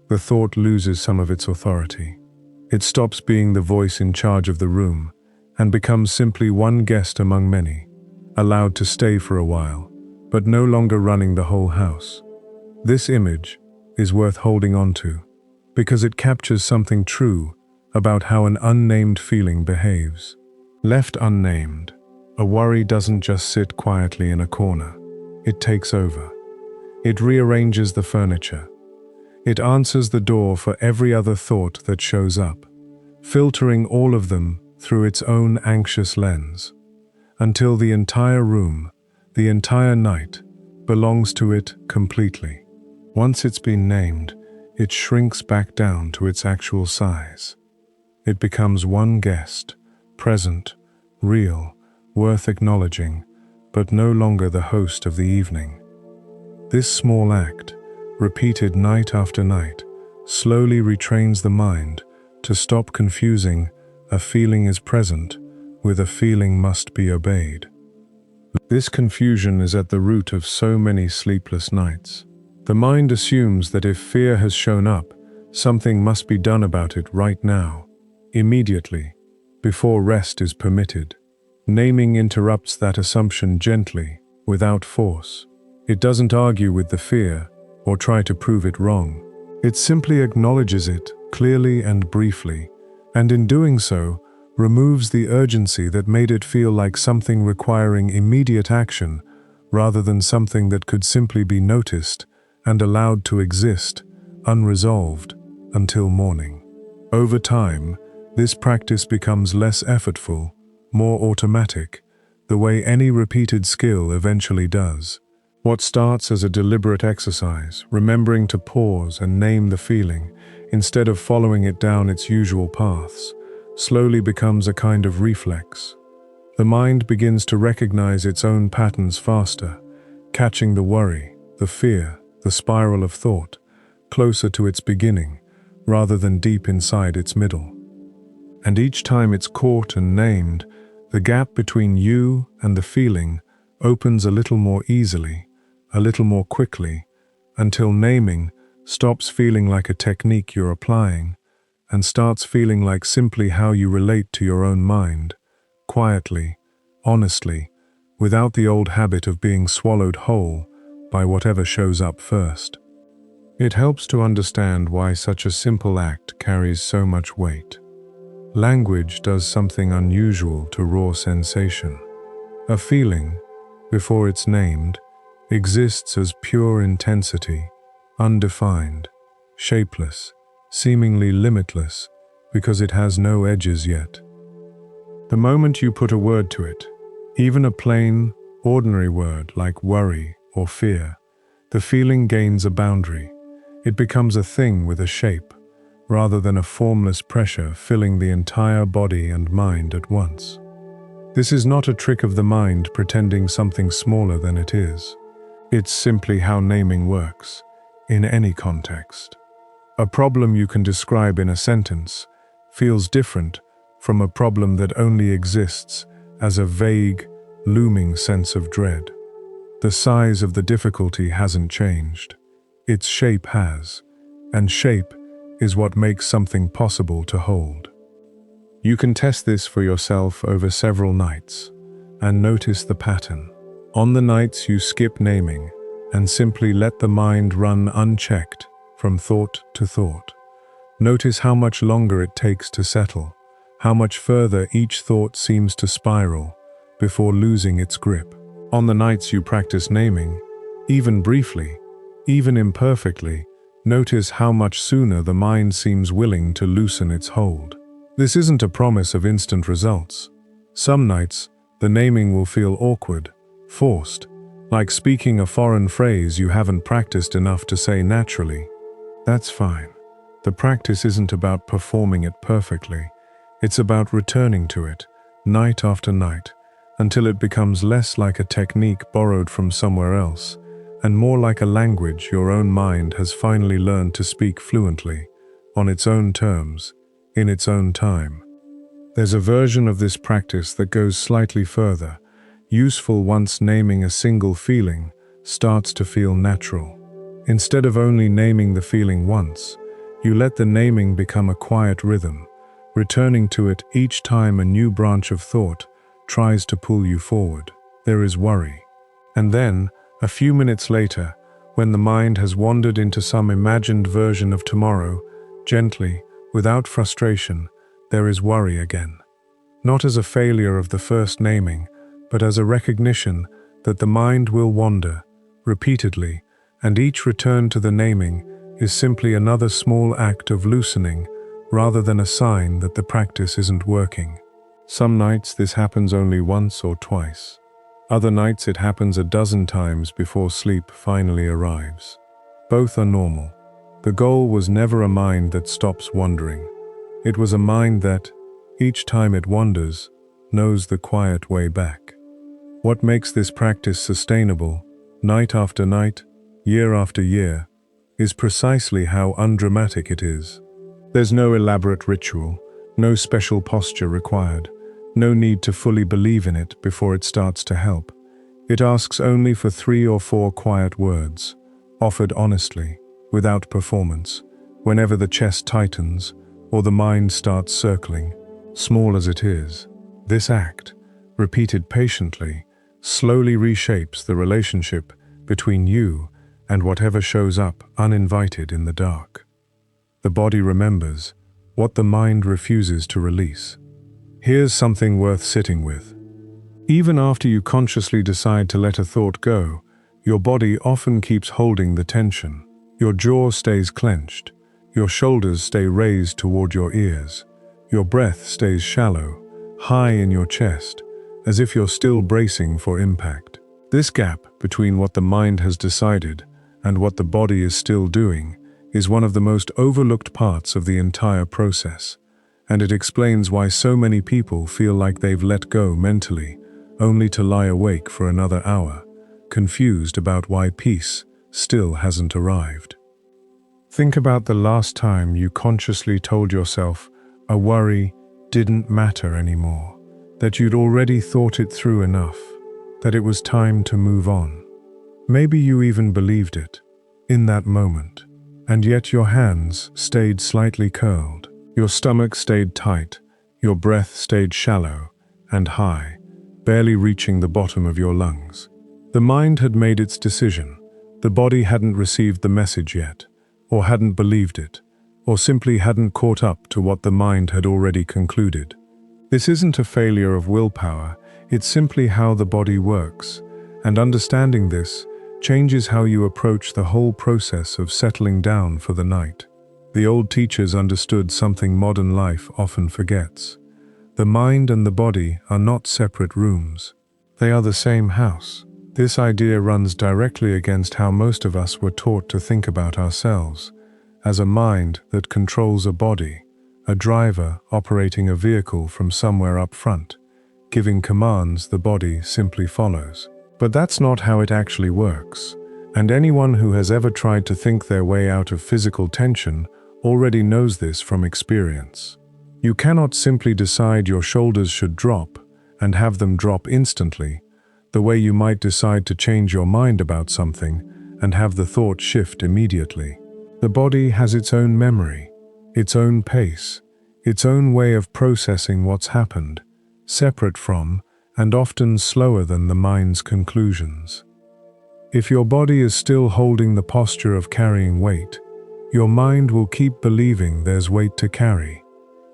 The thought loses some of its authority. It stops being the voice in charge of the room and becomes simply one guest among many, allowed to stay for a while, but no longer running the whole house. This image is worth holding on to because it captures something true about how an unnamed feeling behaves. Left unnamed, a worry doesn't just sit quietly in a corner. It takes over. It rearranges the furniture. It answers the door for every other thought that shows up, filtering all of them through its own anxious lens, until the entire room, the entire night, belongs to it completely. Once it's been named, it shrinks back down to its actual size. It becomes one guest, present, real, worth acknowledging, but no longer the host of the evening. This small act, repeated night after night, slowly retrains the mind to stop confusing a feeling is present with a feeling must be obeyed. This confusion is at the root of so many sleepless nights. The mind assumes that if fear has shown up, something must be done about it right now, immediately, before rest is permitted. Naming interrupts that assumption gently, without force. It doesn't argue with the fear or try to prove it wrong. It simply acknowledges it clearly and briefly, and in doing so, removes the urgency that made it feel like something requiring immediate action rather than something that could simply be noticed and allowed to exist, unresolved, until morning. Over time, this practice becomes less effortful, more automatic, the way any repeated skill eventually does. What starts as a deliberate exercise, remembering to pause and name the feeling, instead of following it down its usual paths, slowly becomes a kind of reflex. The mind begins to recognize its own patterns faster, catching the worry, the fear, the spiral of thought, closer to its beginning, rather than deep inside its middle. And each time it's caught and named, the gap between you and the feeling opens a little more easily, a little more quickly, until naming stops feeling like a technique you're applying and starts feeling like simply how you relate to your own mind, quietly, honestly, without the old habit of being swallowed whole by whatever shows up first. It helps to understand why such a simple act carries so much weight. Language does something unusual to raw sensation. A feeling, before it's named, exists as pure intensity, undefined, shapeless, seemingly limitless, because it has no edges yet. The moment you put a word to it, even a plain, ordinary word like worry or fear, the feeling gains a boundary. It becomes a thing with a shape, rather than a formless pressure filling the entire body and mind at once. This is not a trick of the mind pretending something smaller than it is. It's simply how naming works, in any context. A problem you can describe in a sentence feels different from a problem that only exists as a vague, looming sense of dread. The size of the difficulty hasn't changed. Its shape has, and shape is what makes something possible to hold. You can test this for yourself over several nights and notice the pattern. On the nights you skip naming and simply let the mind run unchecked from thought to thought, notice how much longer it takes to settle, how much further each thought seems to spiral before losing its grip. On the nights you practice naming, even briefly, even imperfectly, notice how much sooner the mind seems willing to loosen its hold. This isn't a promise of instant results. Some nights, the naming will feel awkward, forced, like speaking a foreign phrase you haven't practiced enough to say naturally. That's fine. The practice isn't about performing it perfectly. It's about returning to it, night after night, until it becomes less like a technique borrowed from somewhere else, and more like a language your own mind has finally learned to speak fluently, on its own terms, in its own time. There's a version of this practice that goes slightly further, useful once naming a single feeling starts to feel natural. Instead of only naming the feeling once, you let the naming become a quiet rhythm, returning to it each time a new branch of thought tries to pull you forward. There is worry. And then, a few minutes later, when the mind has wandered into some imagined version of tomorrow, gently, without frustration, there is worry again. Not as a failure of the first naming, but as a recognition that the mind will wander, repeatedly, and each return to the naming is simply another small act of loosening, rather than a sign that the practice isn't working. Some nights this happens only once or twice. Other nights it happens a dozen times before sleep finally arrives. Both are normal. The goal was never a mind that stops wandering. It was a mind that, each time it wanders, knows the quiet way back. What makes this practice sustainable, night after night, year after year, is precisely how undramatic it is. There's no elaborate ritual, no special posture required, no need to fully believe in it before it starts to help. It asks only for 3 or 4 quiet words, offered honestly, without performance, whenever the chest tightens or the mind starts circling. Small as it is, this act, repeated patiently, slowly reshapes the relationship between you and whatever shows up uninvited in the dark. The body remembers what the mind refuses to release. Here's something worth sitting with. Even after you consciously decide to let a thought go, your body often keeps holding the tension. Your jaw stays clenched, your shoulders stay raised toward your ears, your breath stays shallow, high in your chest, as if you're still bracing for impact. This gap between what the mind has decided and what the body is still doing is one of the most overlooked parts of the entire process, and it explains why so many people feel like they've let go mentally, only to lie awake for another hour, confused about why peace still hasn't arrived. Think about the last time you consciously told yourself a worry didn't matter anymore, that you'd already thought it through enough, that it was time to move on. Maybe you even believed it, in that moment, and yet your hands stayed slightly curled, your stomach stayed tight, your breath stayed shallow and high, barely reaching the bottom of your lungs. The mind had made its decision, the body hadn't received the message yet, or hadn't believed it, or simply hadn't caught up to what the mind had already concluded. This isn't a failure of willpower, it's simply how the body works, and understanding this changes how you approach the whole process of settling down for the night. The old teachers understood something modern life often forgets. The mind and the body are not separate rooms. They are the same house. This idea runs directly against how most of us were taught to think about ourselves, as a mind that controls a body, a driver operating a vehicle from somewhere up front, giving commands the body simply follows. But that's not how it actually works, and anyone who has ever tried to think their way out of physical tension already knows this from experience. You cannot simply decide your shoulders should drop and have them drop instantly, the way you might decide to change your mind about something and have the thought shift immediately. The body has its own memory, its own pace, its own way of processing what's happened, separate from and often slower than the mind's conclusions. If your body is still holding the posture of carrying weight, your mind will keep believing there's weight to carry,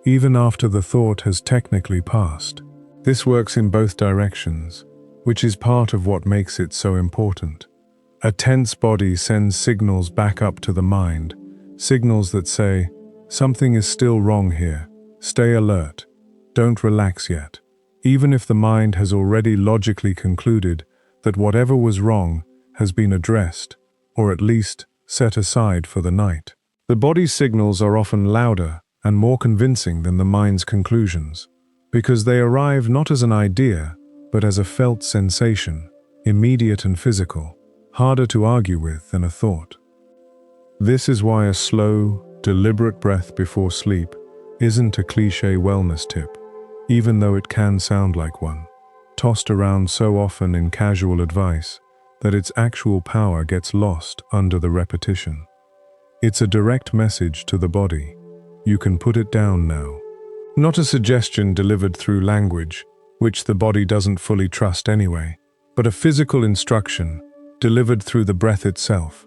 even after the thought has technically passed. This works in both directions, which is part of what makes it so important. A tense body sends signals back up to the mind, signals that say, something is still wrong here, stay alert, don't relax yet, even if the mind has already logically concluded that whatever was wrong has been addressed, or at least set aside for the night. The body's signals are often louder and more convincing than the mind's conclusions, because they arrive not as an idea, but as a felt sensation, immediate and physical, harder to argue with than a thought. This is why a slow, deliberate breath before sleep isn't a cliché wellness tip, even though it can sound like one, tossed around so often in casual advice that its actual power gets lost under the repetition. It's a direct message to the body. You can put it down now. Not a suggestion delivered through language, which the body doesn't fully trust anyway, but a physical instruction delivered through the breath itself,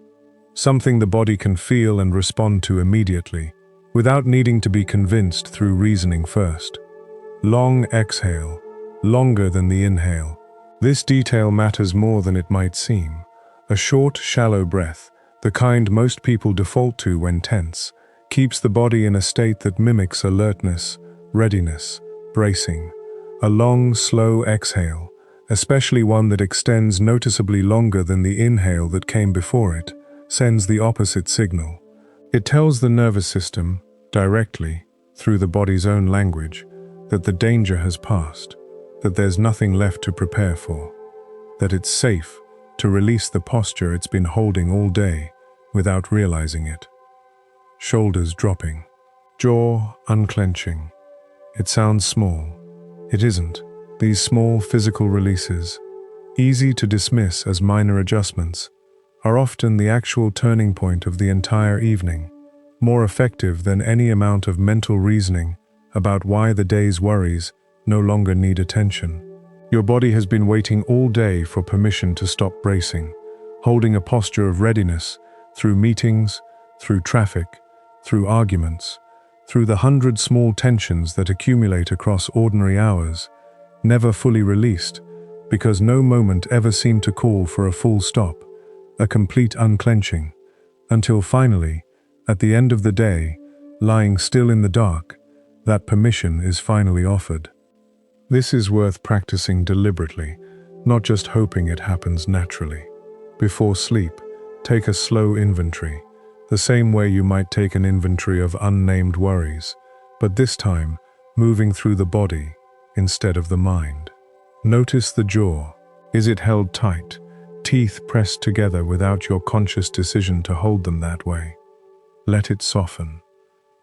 something the body can feel and respond to immediately, without needing to be convinced through reasoning first. Long exhale, longer than the inhale. This detail matters more than it might seem. A short, shallow breath, the kind most people default to when tense, keeps the body in a state that mimics alertness, readiness, bracing. A long, slow exhale, especially one that extends noticeably longer than the inhale that came before it, sends the opposite signal. It tells the nervous system, directly, through the body's own language, that the danger has passed, that there's nothing left to prepare for. that it's safe to release the posture it's been holding all day without realizing it. Shoulders dropping, jaw unclenching. It sounds small. It isn't. These small physical releases, easy to dismiss as minor adjustments, are often the actual turning point of the entire evening, more effective than any amount of mental reasoning about why the day's worries no longer need attention. Your body has been waiting all day for permission to stop bracing, holding a posture of readiness through meetings, through traffic, through arguments, through the 100 small tensions that accumulate across ordinary hours, never fully released, because no moment ever seemed to call for a full stop, a complete unclenching, until finally, at the end of the day, lying still in the dark, that permission is finally offered. This is worth practicing deliberately, not just hoping it happens naturally. Before sleep, take a slow inventory, the same way you might take an inventory of unnamed worries, but this time moving through the body instead of the mind. Notice the jaw. Is it held tight, teeth pressed together without your conscious decision to hold them that way? Let it soften.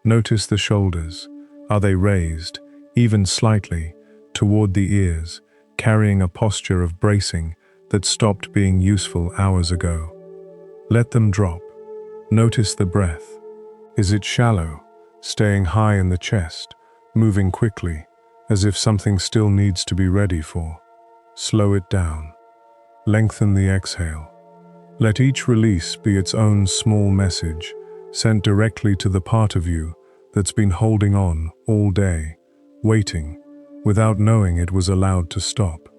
Notice the shoulders. Are they raised, even slightly, toward the ears, carrying a posture of bracing that stopped being useful hours ago? Let them drop. Notice the breath. Is it shallow, staying high in the chest, moving quickly, as if something still needs to be ready for? Slow it down. Lengthen the exhale. Let each release be its own small message, sent directly to the part of you that's been holding on all day, waiting, without knowing it was allowed to stop.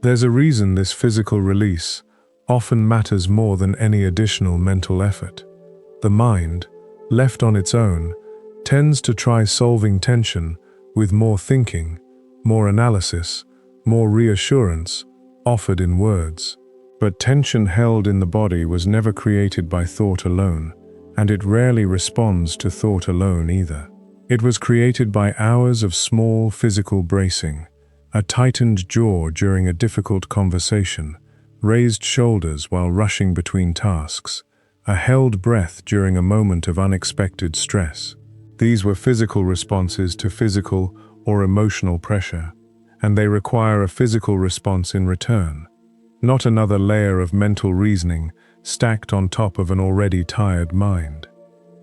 There's a reason this physical release often matters more than any additional mental effort. The mind, left on its own, tends to try solving tension with more thinking, more analysis, more reassurance, offered in words. But tension held in the body was never created by thought alone, and it rarely responds to thought alone either. It was created by hours of small physical bracing, a tightened jaw during a difficult conversation, raised shoulders while rushing between tasks, a held breath during a moment of unexpected stress. These were physical responses to physical or emotional pressure, and they require a physical response in return, not another layer of mental reasoning stacked on top of an already tired mind.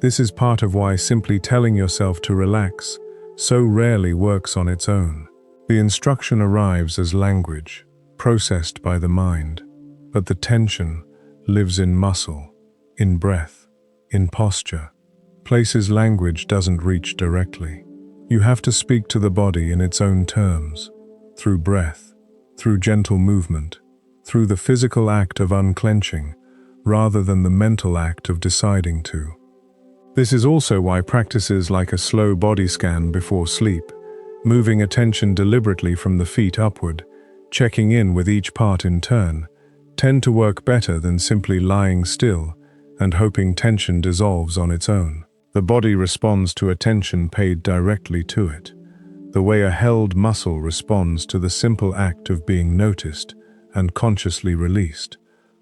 This is part of why simply telling yourself to relax so rarely works on its own. The instruction arrives as language, processed by the mind, but the tension lives in muscle, in breath, in posture, places language doesn't reach directly. You have to speak to the body in its own terms, through breath, through gentle movement, through the physical act of unclenching, rather than the mental act of deciding to. This is also why practices like a slow body scan before sleep, moving attention deliberately from the feet upward, checking in with each part in turn, tend to work better than simply lying still and hoping tension dissolves on its own. The body responds to attention paid directly to it, the way a held muscle responds to the simple act of being noticed and consciously released,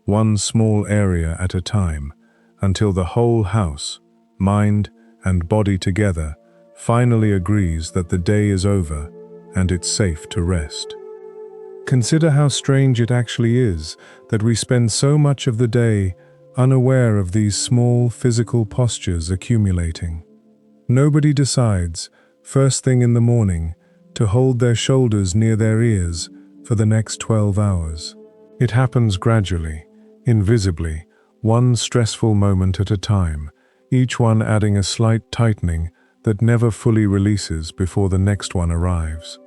one small area at a time, until the whole house, mind and body together, finally agrees that the day is over and it's safe to rest. Consider how strange it actually is that we spend so much of the day unaware of these small physical postures accumulating. Nobody decides, first thing in the morning, to hold their shoulders near their ears for the next 12 hours. It happens gradually, invisibly, one stressful moment at a time, each one adding a slight tightening that never fully releases before the next one arrives.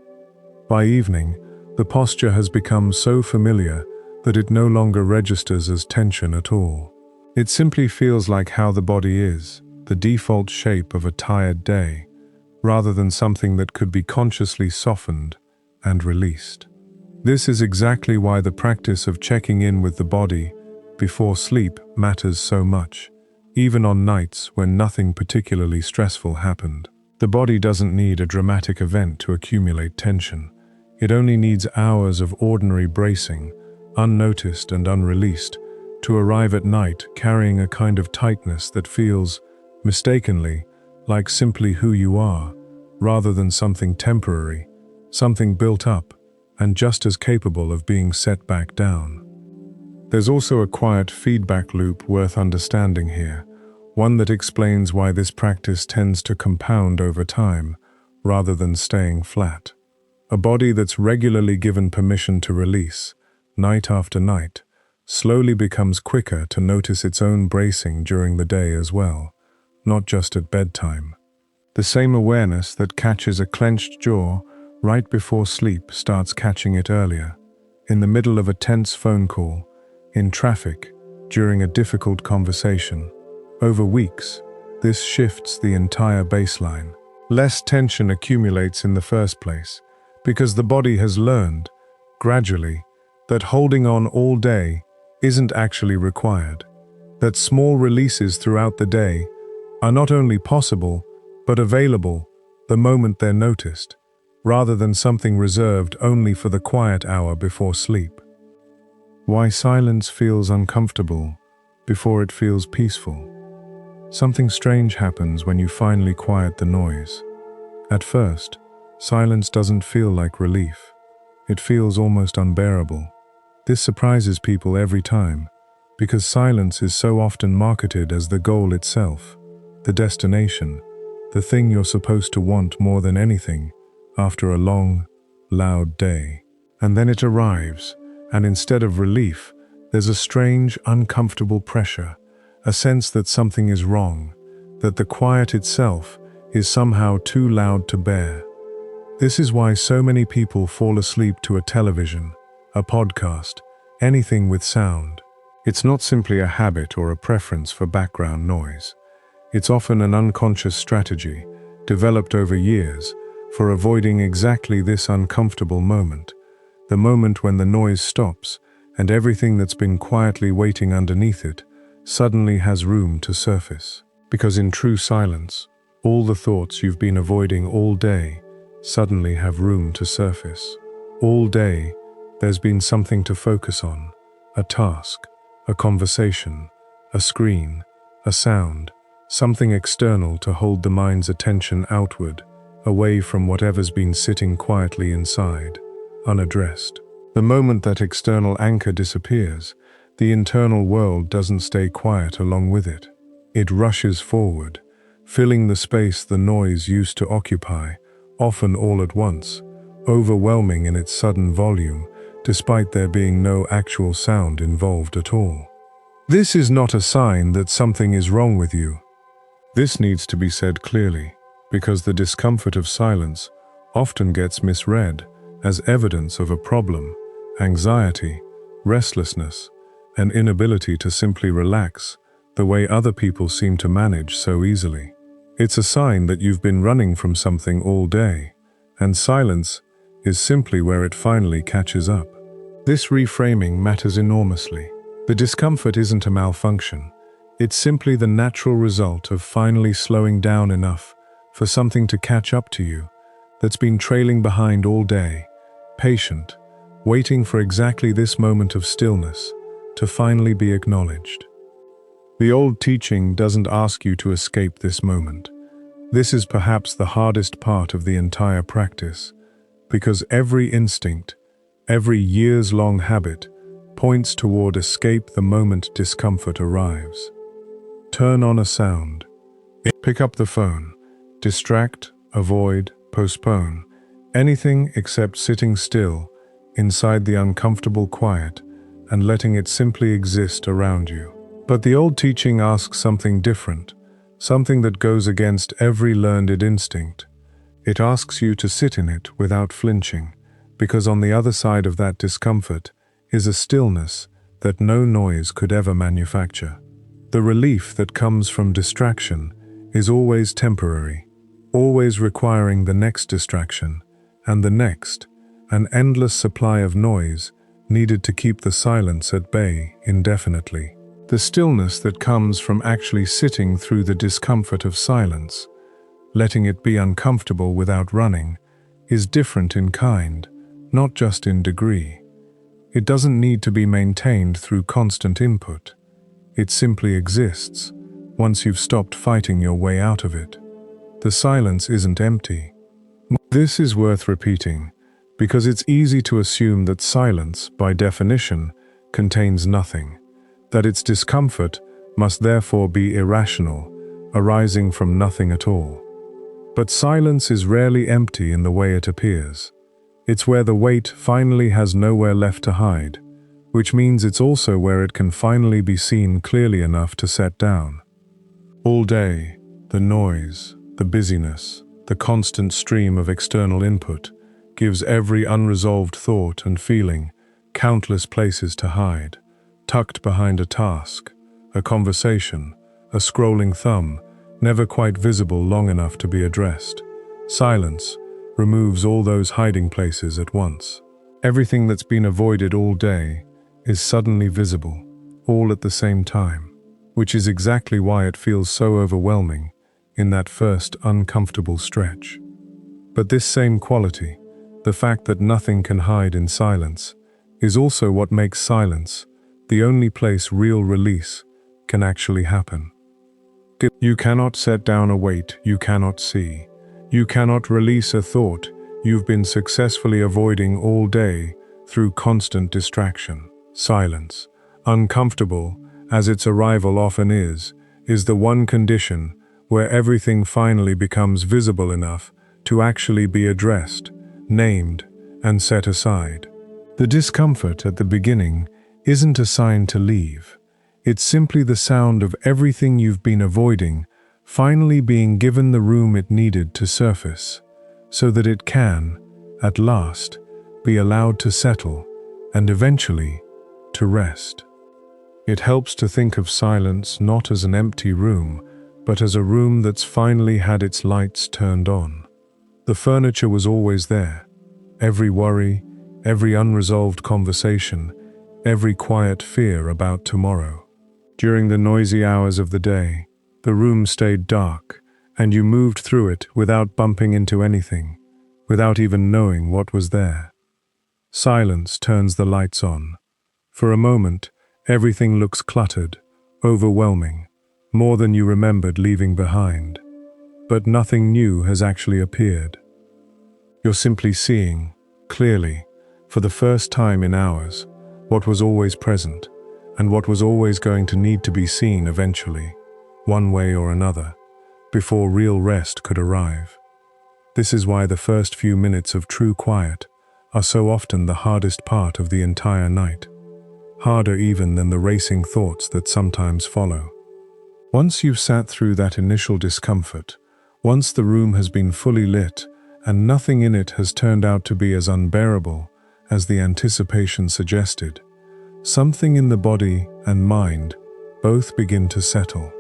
By evening, the posture has become so familiar that it no longer registers as tension at all. It simply feels like how the body is, the default shape of a tired day, rather than something that could be consciously softened and released. This is exactly why the practice of checking in with the body before sleep matters so much, even on nights when nothing particularly stressful happened. The body doesn't need a dramatic event to accumulate tension. It only needs hours of ordinary bracing, unnoticed and unreleased, to arrive at night carrying a kind of tightness that feels, mistakenly, like simply who you are, rather than something temporary, something built up, and just as capable of being set back down. There's also a quiet feedback loop worth understanding here, one that explains why this practice tends to compound over time, rather than staying flat. A body that's regularly given permission to release, night after night, slowly becomes quicker to notice its own bracing during the day as well, not just at bedtime. The same awareness that catches a clenched jaw right before sleep starts catching it earlier, in the middle of a tense phone call, in traffic, during a difficult conversation. Over weeks, this shifts the entire baseline. Less tension accumulates in the first place, because the body has learned, gradually, that holding on all day isn't actually required, that small releases throughout the day are not only possible, but available the moment they're noticed, rather than something reserved only for the quiet hour before sleep. Why silence feels uncomfortable before it feels peaceful. Something strange happens when you finally quiet the noise. At first, silence doesn't feel like relief. It feels almost unbearable. This surprises people every time, because silence is so often marketed as the goal itself, the destination, the thing you're supposed to want more than anything after a long, loud day. And then it arrives, and instead of relief, there's a strange, uncomfortable pressure, a sense that something is wrong, that the quiet itself is somehow too loud to bear. This is why so many people fall asleep to a television, a podcast, anything with sound. It's not simply a habit or a preference for background noise. It's often an unconscious strategy, developed over years, for avoiding exactly this uncomfortable moment, the moment when the noise stops and everything that's been quietly waiting underneath it suddenly has room to surface. Because in true silence, all the thoughts you've been avoiding all day suddenly have room to surface. All day, there's been something to focus on, a task, a conversation, a screen, a sound, something external to hold the mind's attention outward, away from whatever's been sitting quietly inside, unaddressed. The moment that external anchor disappears, the internal world doesn't stay quiet along with it. It rushes forward, filling the space the noise used to occupy, often all at once, overwhelming in its sudden volume, despite there being no actual sound involved at all. This is not a sign that something is wrong with you. This needs to be said clearly, because the discomfort of silence often gets misread as evidence of a problem, anxiety, restlessness, an inability to simply relax the way other people seem to manage so easily. It's a sign that you've been running from something all day, and silence is simply where it finally catches up. This reframing matters enormously. The discomfort isn't a malfunction. It's simply the natural result of finally slowing down enough for something to catch up to you that's been trailing behind all day, patient, waiting for exactly this moment of stillness to finally be acknowledged. The old teaching doesn't ask you to escape this moment. This is perhaps the hardest part of the entire practice, because every instinct, every years-long habit, points toward escape the moment discomfort arrives. Turn on a sound. Pick up the phone. Distract, avoid, postpone. Anything except sitting still, inside the uncomfortable quiet, and letting it simply exist around you. But the old teaching asks something different, something that goes against every learned instinct. It asks you to sit in it without flinching, because on the other side of that discomfort is a stillness that no noise could ever manufacture. The relief that comes from distraction is always temporary, always requiring the next distraction, and the next, an endless supply of noise needed to keep the silence at bay indefinitely. The stillness that comes from actually sitting through the discomfort of silence, letting it be uncomfortable without running, is different in kind, not just in degree. It doesn't need to be maintained through constant input. It simply exists once you've stopped fighting your way out of it. The silence isn't empty. This is worth repeating because it's easy to assume that silence, by definition, contains nothing, that its discomfort must therefore be irrational, arising from nothing at all. But silence is rarely empty in the way it appears. It's where the weight finally has nowhere left to hide, which means it's also where it can finally be seen clearly enough to set down. All day, the noise, the busyness, the constant stream of external input gives every unresolved thought and feeling countless places to hide, tucked behind a task, a conversation, a scrolling thumb, never quite visible long enough to be addressed. Silence removes all those hiding places at once. Everything that's been avoided all day is suddenly visible, all at the same time, which is exactly why it feels so overwhelming in that first uncomfortable stretch. But this same quality, the fact that nothing can hide in silence, is also what makes silence the only place real release can actually happen. You cannot set down a weight you cannot see. You cannot release a thought you've been successfully avoiding all day through constant distraction. Silence, uncomfortable as its arrival often is the one condition where everything finally becomes visible enough to actually be addressed, named, and set aside. The discomfort at the beginning isn't a sign to leave. It's simply the sound of everything you've been avoiding finally being given the room it needed to surface, so that it can, at last, be allowed to settle and eventually to rest. It helps to think of silence not as an empty room, but as a room that's finally had its lights turned on. The furniture was always there. Every worry, every unresolved conversation, every quiet fear about tomorrow. During the noisy hours of the day, the room stayed dark, and you moved through it without bumping into anything, without even knowing what was there. Silence turns the lights on. For a moment, everything looks cluttered, overwhelming, more than you remembered leaving behind. But nothing new has actually appeared. You're simply seeing, clearly, for the first time in hours, what was always present, and what was always going to need to be seen eventually, one way or another, before real rest could arrive. This is why the first few minutes of true quiet are so often the hardest part of the entire night, harder even than the racing thoughts that sometimes follow. Once you've sat through that initial discomfort, once the room has been fully lit and nothing in it has turned out to be as unbearable as the anticipation suggested, something in the body and mind both begin to settle.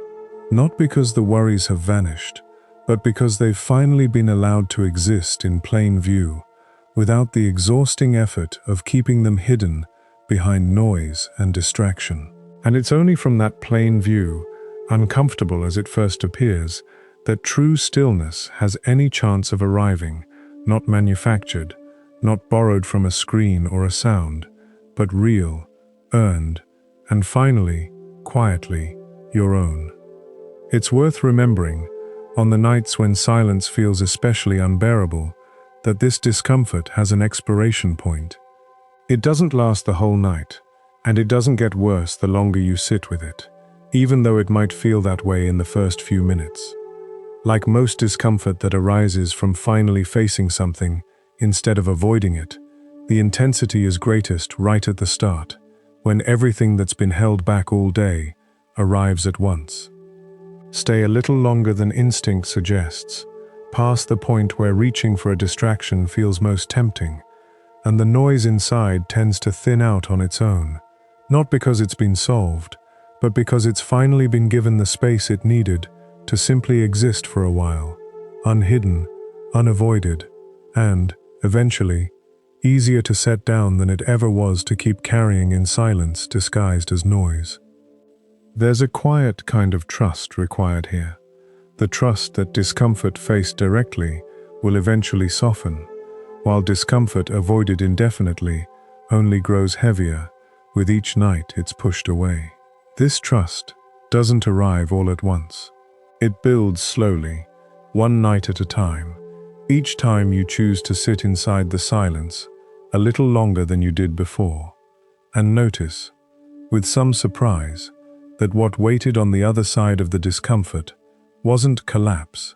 Not because the worries have vanished, but because they've finally been allowed to exist in plain view, without the exhausting effort of keeping them hidden behind noise and distraction. And it's only from that plain view, uncomfortable as it first appears, that true stillness has any chance of arriving, not manufactured, not borrowed from a screen or a sound, but real, earned, and finally, quietly, your own. It's worth remembering, on the nights when silence feels especially unbearable, that this discomfort has an expiration point. It doesn't last the whole night, and it doesn't get worse the longer you sit with it, even though it might feel that way in the first few minutes. Like most discomfort that arises from finally facing something instead of avoiding it, the intensity is greatest right at the start, when everything that's been held back all day arrives at once. Stay a little longer than instinct suggests, past the point where reaching for a distraction feels most tempting, and the noise inside tends to thin out on its own, not because it's been solved, but because it's finally been given the space it needed to simply exist for a while, unhidden, unavoided, and, eventually, easier to set down than it ever was to keep carrying in silence disguised as noise. There's a quiet kind of trust required here, the trust that discomfort faced directly will eventually soften, while discomfort avoided indefinitely only grows heavier with each night it's pushed away. This trust doesn't arrive all at once. It builds slowly, one night at a time. Each time you choose to sit inside the silence a little longer than you did before, and notice, with some surprise, that what waited on the other side of the discomfort wasn't collapse,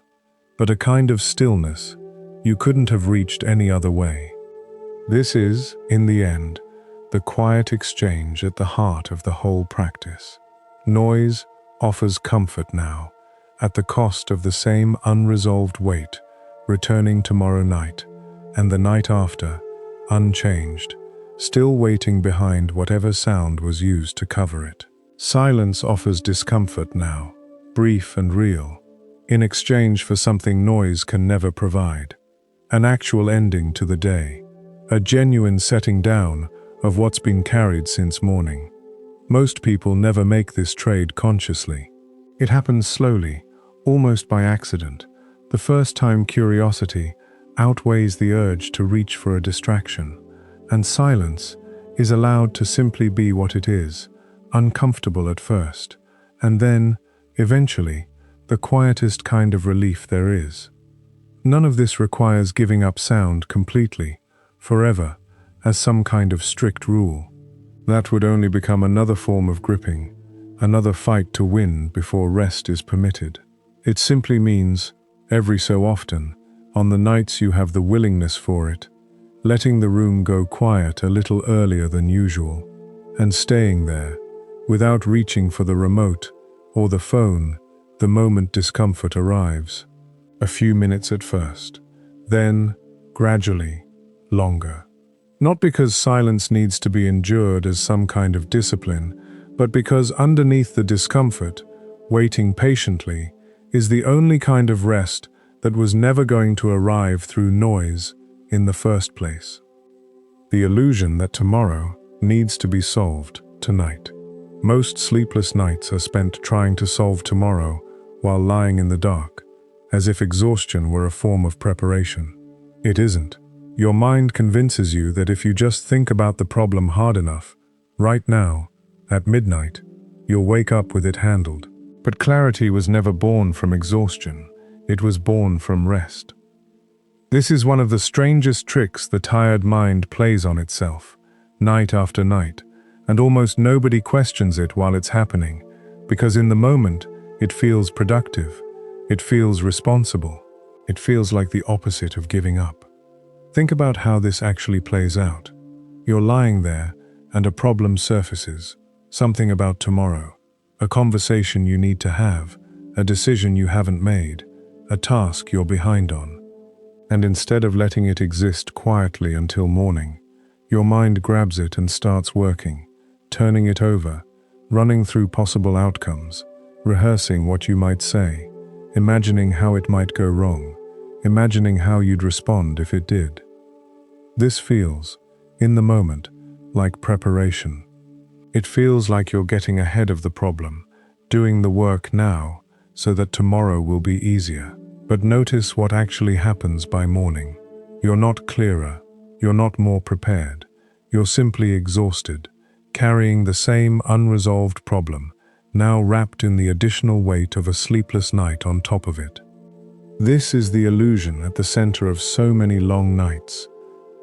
but a kind of stillness you couldn't have reached any other way. This is, in the end, the quiet exchange at the heart of the whole practice. Noise offers comfort now, at the cost of the same unresolved weight, returning tomorrow night, and the night after, unchanged, still waiting behind whatever sound was used to cover it. Silence offers discomfort now, brief and real, in exchange for something noise can never provide. An actual ending to the day, a genuine setting down of what's been carried since morning. Most people never make this trade consciously. It happens slowly, almost by accident. The first time curiosity outweighs the urge to reach for a distraction, and silence is allowed to simply be what it is, uncomfortable at first, and then, eventually, the quietest kind of relief there is. None of this requires giving up sound completely, forever, as some kind of strict rule. That would only become another form of gripping, another fight to win before rest is permitted. It simply means, every so often, on the nights you have the willingness for it, letting the room go quiet a little earlier than usual, and staying there, without reaching for the remote or the phone the moment discomfort arrives. A few minutes at first, then, gradually, longer. Not because silence needs to be endured as some kind of discipline, but because underneath the discomfort, waiting patiently, is the only kind of rest that was never going to arrive through noise in the first place. The illusion that tomorrow needs to be solved tonight. Most sleepless nights are spent trying to solve tomorrow while lying in the dark, as if exhaustion were a form of preparation. It isn't. Your mind convinces you that if you just think about the problem hard enough, right now, at midnight, you'll wake up with it handled. But clarity was never born from exhaustion. It was born from rest. This is one of the strangest tricks the tired mind plays on itself, night after night, and almost nobody questions it while it's happening, because in the moment, it feels productive. It feels responsible. It feels like the opposite of giving up. Think about how this actually plays out. You're lying there, and a problem surfaces, something about tomorrow, a conversation you need to have, a decision you haven't made, a task you're behind on. And instead of letting it exist quietly until morning, your mind grabs it and starts working, turning it over, running through possible outcomes, rehearsing what you might say, imagining how it might go wrong, imagining how you'd respond if it did. This feels, in the moment, like preparation. It feels like you're getting ahead of the problem, doing the work now so that tomorrow will be easier. But notice what actually happens by morning. You're not clearer, you're not more prepared, you're simply exhausted, carrying the same unresolved problem, now wrapped in the additional weight of a sleepless night on top of it. This is the illusion at the center of so many long nights.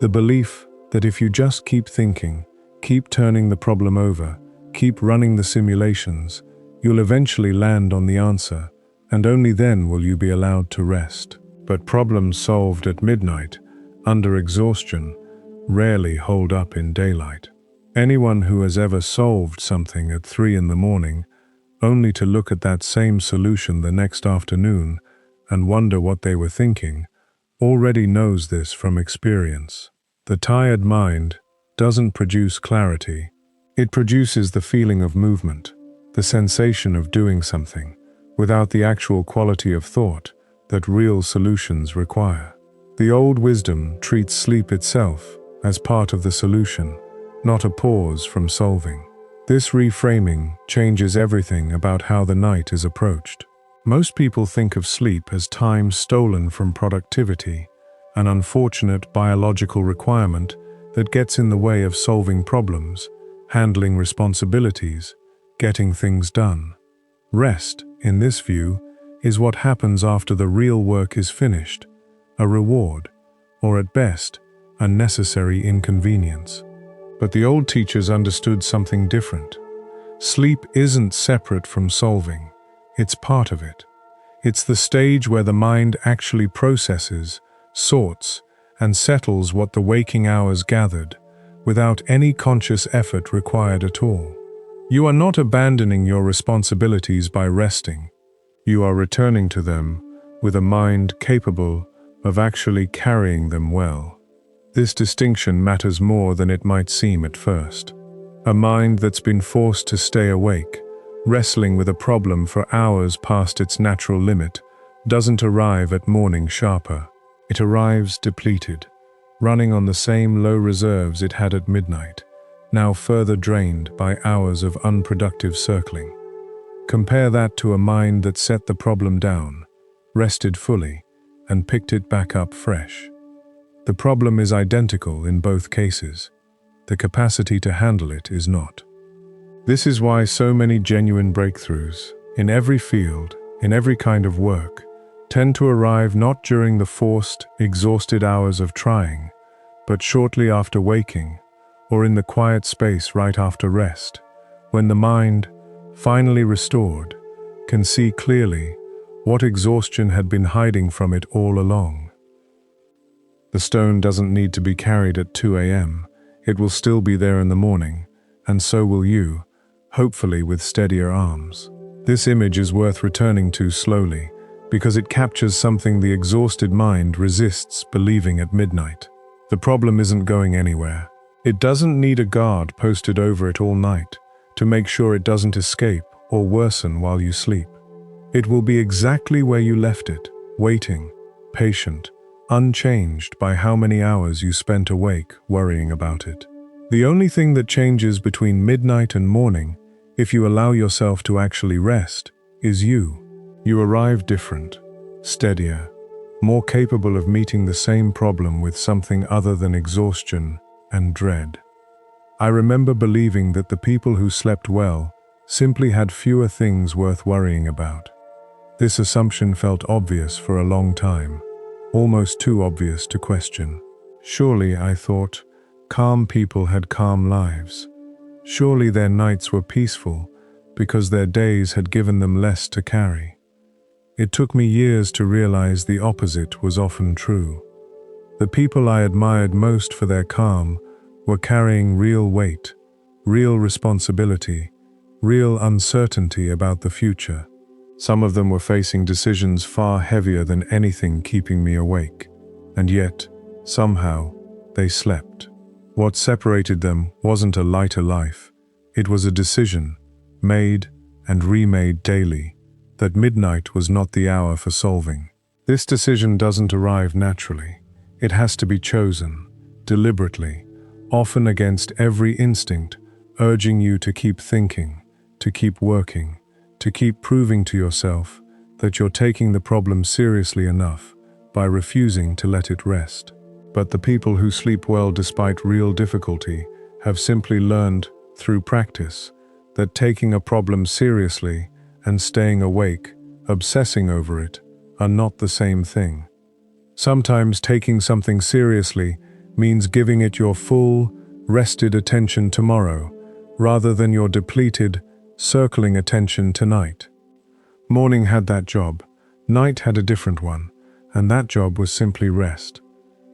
The belief that if you just keep thinking, keep turning the problem over, keep running the simulations, you'll eventually land on the answer, and only then will you be allowed to rest. But problems solved at midnight, under exhaustion, rarely hold up in daylight. Anyone who has ever solved something at 3 in the morning, only to look at that same solution the next afternoon and wonder what they were thinking, already knows this from experience. The tired mind doesn't produce clarity. It produces the feeling of movement, the sensation of doing something, without the actual quality of thought that real solutions require. The old wisdom treats sleep itself as part of the solution, not a pause from solving. This reframing changes everything about how the night is approached. Most people think of sleep as time stolen from productivity, an unfortunate biological requirement that gets in the way of solving problems, handling responsibilities, getting things done. Rest, in this view, is what happens after the real work is finished, a reward, or at best, a necessary inconvenience. But the old teachers understood something different. Sleep isn't separate from solving, it's part of it. It's the stage where the mind actually processes, sorts, and settles what the waking hours gathered, without any conscious effort required at all. You are not abandoning your responsibilities by resting. You are returning to them with a mind capable of actually carrying them well. This distinction matters more than it might seem at first. A mind that's been forced to stay awake, wrestling with a problem for hours past its natural limit, doesn't arrive at morning sharper. It arrives depleted, running on the same low reserves it had at midnight, now further drained by hours of unproductive circling. Compare that to a mind that set the problem down, rested fully, and picked it back up fresh. The problem is identical in both cases. The capacity to handle it is not. This is why so many genuine breakthroughs, in every field, in every kind of work, tend to arrive not during the forced, exhausted hours of trying, but shortly after waking, or in the quiet space right after rest, when the mind, finally restored, can see clearly what exhaustion had been hiding from it all along. The stone doesn't need to be carried at 2 a.m. It will still be there in the morning, and so will you, hopefully with steadier arms. This image is worth returning to slowly, because it captures something the exhausted mind resists believing at midnight. The problem isn't going anywhere. It doesn't need a guard posted over it all night to make sure it doesn't escape or worsen while you sleep. It will be exactly where you left it, waiting, patient, unchanged by how many hours you spent awake worrying about it. The only thing that changes between midnight and morning, if you allow yourself to actually rest, is you. You arrive different, steadier, more capable of meeting the same problem with something other than exhaustion and dread. I remember believing that the people who slept well simply had fewer things worth worrying about. This assumption felt obvious for a long time, almost too obvious to question. Surely, I thought, calm people had calm lives. Surely their nights were peaceful because their days had given them less to carry. It took me years to realize the opposite was often true. The people I admired most for their calm were carrying real weight, real responsibility, real uncertainty about the future. Some of them were facing decisions far heavier than anything keeping me awake, and yet, somehow, they slept. What separated them wasn't a lighter life. It was a decision, made and remade daily, that midnight was not the hour for solving. This decision doesn't arrive naturally. It has to be chosen, deliberately, often against every instinct, urging you to keep thinking, to keep working, to keep proving to yourself that you're taking the problem seriously enough by refusing to let it rest. But the people who sleep well despite real difficulty have simply learned, through practice, that taking a problem seriously and staying awake, obsessing over it, are not the same thing. Sometimes taking something seriously means giving it your full, rested attention tomorrow, rather than your depleted, circling attention tonight. Morning had that job, night had a different one, and that job was simply rest.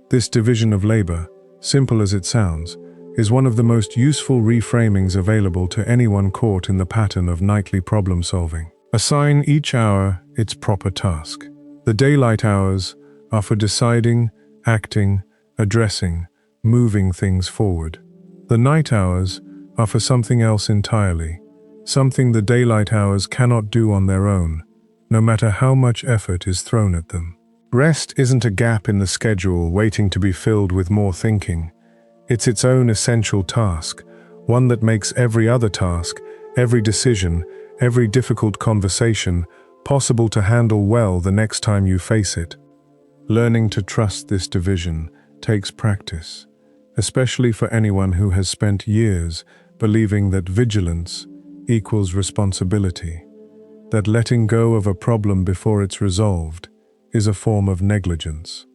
This division of labor, simple as it sounds, is one of the most useful reframings available to anyone caught in the pattern of nightly problem solving. Assign each hour its proper task. The daylight hours are for deciding, acting, addressing, moving things forward. The night hours are for something else entirely, something the daylight hours cannot do on their own, no matter how much effort is thrown at them. Rest isn't a gap in the schedule waiting to be filled with more thinking. It's its own essential task, one that makes every other task, every decision, every difficult conversation possible to handle well the next time you face it. Learning to trust this division takes practice, especially for anyone who has spent years believing that vigilance equals responsibility, that letting go of a problem before it's resolved is a form of negligence.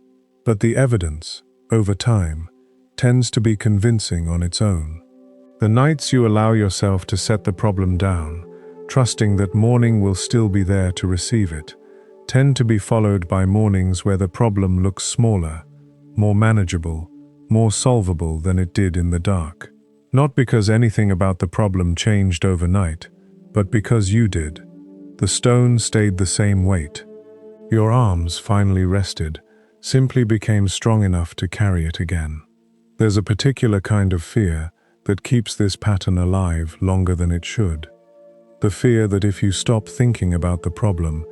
But the evidence, over time, tends to be convincing on its own. The nights you allow yourself to set the problem down, trusting that morning will still be there to receive it, tend to be followed by mornings where the problem looks smaller, more manageable, more solvable than it did in the dark. Not because anything about the problem changed overnight, but because you did. The stone stayed the same weight. Your arms finally rested, simply became strong enough to carry it again. There's a particular kind of fear that keeps this pattern alive longer than it should. The fear that if you stop thinking about the problem,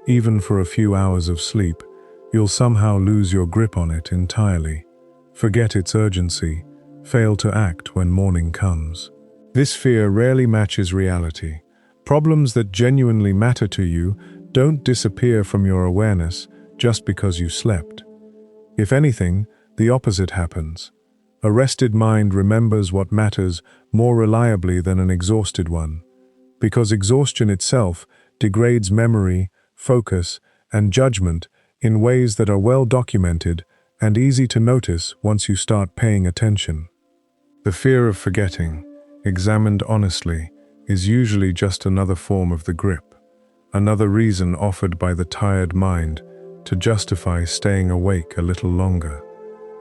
even for a few hours of sleep, you'll somehow lose your grip on it entirely, forget its urgency, fail to act when morning comes. This fear rarely matches reality. Problems that genuinely matter to you don't disappear from your awareness just because you slept. If anything, the opposite happens. A rested mind remembers what matters more reliably than an exhausted one, because exhaustion itself degrades memory, focus, and judgment in ways that are well documented and easy to notice once you start paying attention. The fear of forgetting, examined honestly, is usually just another form of the grip, another reason offered by the tired mind to justify staying awake a little longer,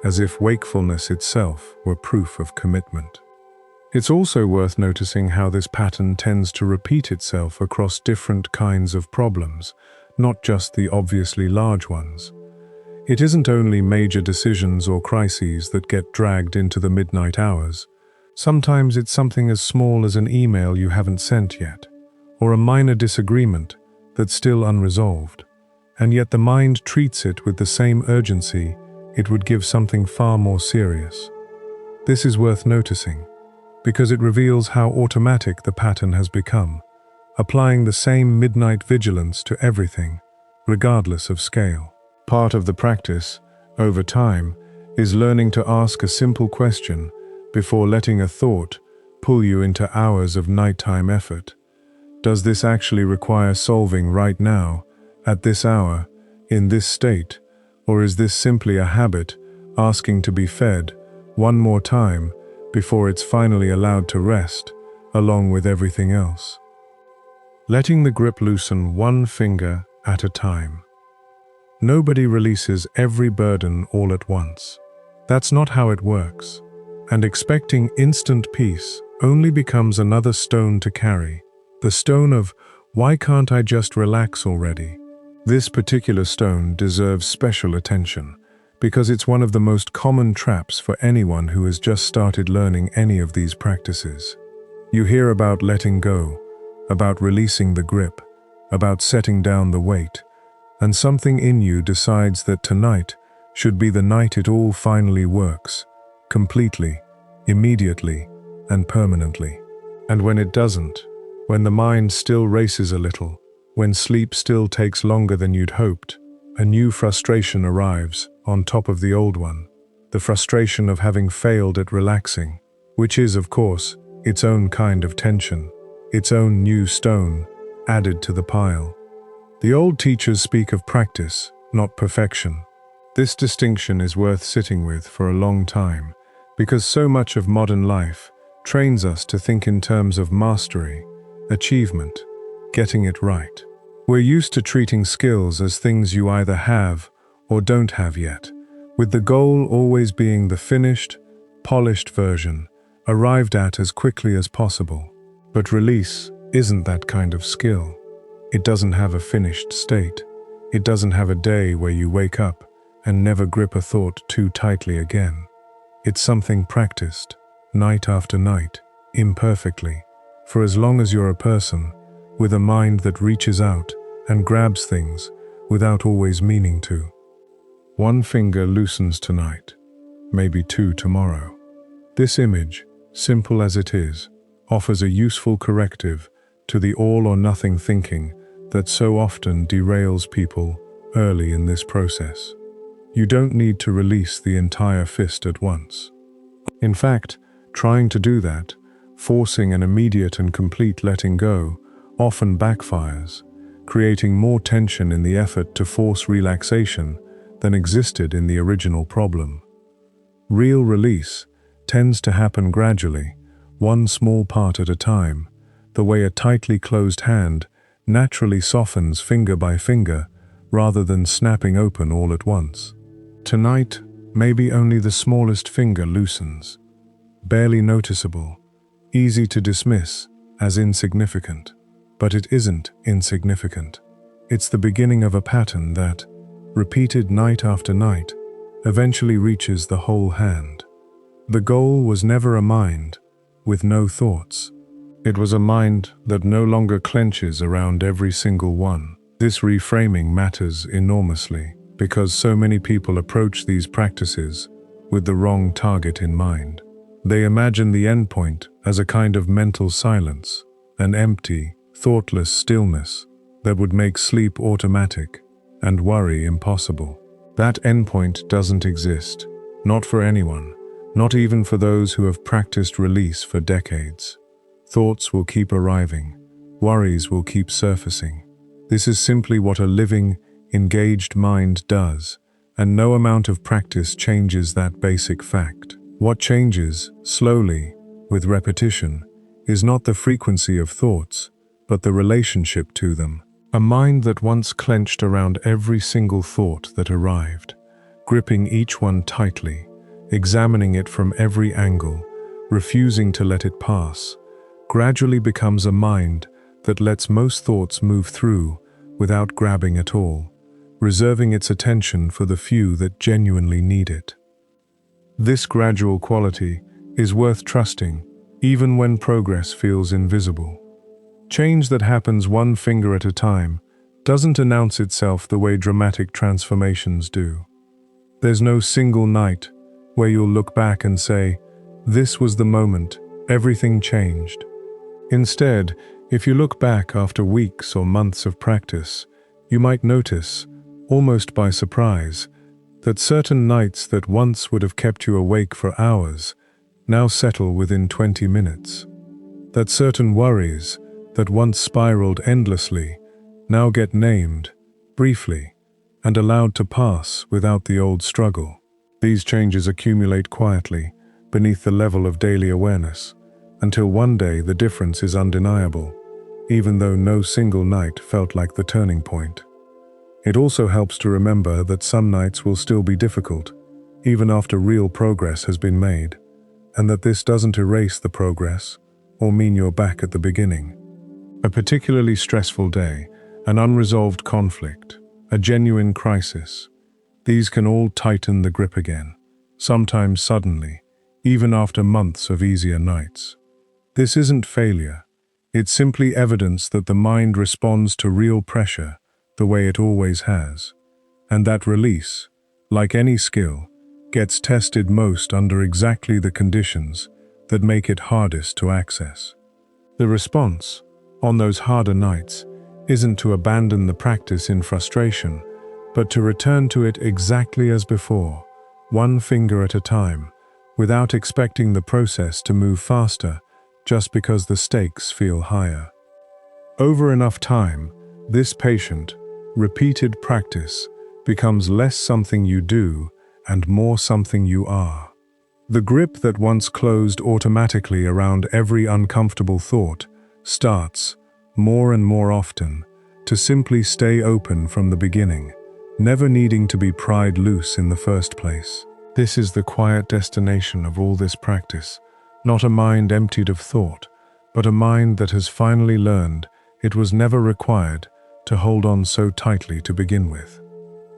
as if wakefulness itself were proof of commitment. It's also worth noticing how this pattern tends to repeat itself across different kinds of problems, not just the obviously large ones. It isn't only major decisions or crises that get dragged into the midnight hours. Sometimes it's something as small as an email you haven't sent yet, or a minor disagreement that's still unresolved, and yet the mind treats it with the same urgency it would give something far more serious. This is worth noticing, because it reveals how automatic the pattern has become, applying the same midnight vigilance to everything, regardless of scale. Part of the practice, over time, is learning to ask a simple question before letting a thought pull you into hours of nighttime effort. Does this actually require solving right now, at this hour, in this state, or is this simply a habit asking to be fed one more time before it's finally allowed to rest, along with everything else? Letting the grip loosen one finger at a time. Nobody releases every burden all at once. That's not how it works. And expecting instant peace only becomes another stone to carry. The stone of, why can't I just relax already? This particular stone deserves special attention, because it's one of the most common traps for anyone who has just started learning any of these practices. You hear about letting go, about releasing the grip, about setting down the weight, and something in you decides that tonight should be the night it all finally works, completely, immediately, and permanently. And when it doesn't, when the mind still races a little, when sleep still takes longer than you'd hoped, a new frustration arrives on top of the old one, the frustration of having failed at relaxing, which is, of course, its own kind of tension, its own new stone added to the pile. The old teachers speak of practice, not perfection. This distinction is worth sitting with for a long time, because so much of modern life trains us to think in terms of mastery, achievement, getting it right. We're used to treating skills as things you either have or don't have yet, with the goal always being the finished, polished version, arrived at as quickly as possible. But release isn't that kind of skill. It doesn't have a finished state. It doesn't have a day where you wake up and never grip a thought too tightly again. It's something practiced, night after night, imperfectly, for as long as you're a person, with a mind that reaches out and grabs things without always meaning to. One finger loosens tonight, maybe two tomorrow. This image, simple as it is, offers a useful corrective to the all-or-nothing thinking that so often derails people early in this process. You don't need to release the entire fist at once. In fact, trying to do that, forcing an immediate and complete letting go, often backfires, creating more tension in the effort to force relaxation than existed in the original problem. Real release tends to happen gradually, one small part at a time, the way a tightly closed hand naturally softens finger by finger rather than snapping open all at once. Tonight, maybe only the smallest finger loosens, barely noticeable, easy to dismiss as insignificant. But it isn't insignificant. It's the beginning of a pattern that, repeated night after night, eventually reaches the whole hand. The goal was never a mind with no thoughts. It was a mind that no longer clenches around every single one. This reframing matters enormously because so many people approach these practices with the wrong target in mind. They imagine the endpoint as a kind of mental silence, an empty, thoughtless stillness that would make sleep automatic and worry impossible. That endpoint doesn't exist, not for anyone, not even for those who have practiced release for decades. Thoughts will keep arriving, worries will keep surfacing. This is simply what a living, engaged mind does, and no amount of practice changes that basic fact. What changes, slowly, with repetition, is not the frequency of thoughts, but the relationship to them. A mind that once clenched around every single thought that arrived, gripping each one tightly, examining it from every angle, refusing to let it pass, gradually becomes a mind that lets most thoughts move through without grabbing at all, reserving its attention for the few that genuinely need it. This gradual quality is worth trusting, even when progress feels invisible. Change that happens one finger at a time doesn't announce itself the way dramatic transformations do. There's no single night where you'll look back and say, "This was the moment, everything changed." Instead, if you look back after weeks or months of practice, you might notice, almost by surprise, that certain nights that once would have kept you awake for hours now settle within 20 minutes. That certain worries that once spiraled endlessly now get named, briefly, and allowed to pass without the old struggle. These changes accumulate quietly beneath the level of daily awareness, until one day the difference is undeniable, even though no single night felt like the turning point. It also helps to remember that some nights will still be difficult, even after real progress has been made, and that this doesn't erase the progress or mean you're back at the beginning. A particularly stressful day, an unresolved conflict, a genuine crisis, these can all tighten the grip again, sometimes suddenly, even after months of easier nights. This isn't failure, it's simply evidence that the mind responds to real pressure the way it always has, and that release, like any skill, gets tested most under exactly the conditions that make it hardest to access. The response, on those harder nights, isn't to abandon the practice in frustration, but to return to it exactly as before, one finger at a time, without expecting the process to move faster just because the stakes feel higher. Over enough time, this patient, repeated practice becomes less something you do and more something you are. The grip that once closed automatically around every uncomfortable thought starts, more and more often, to simply stay open from the beginning, never needing to be pried loose in the first place. This is the quiet destination of all this practice, not a mind emptied of thought, but a mind that has finally learned it was never required to hold on so tightly to begin with.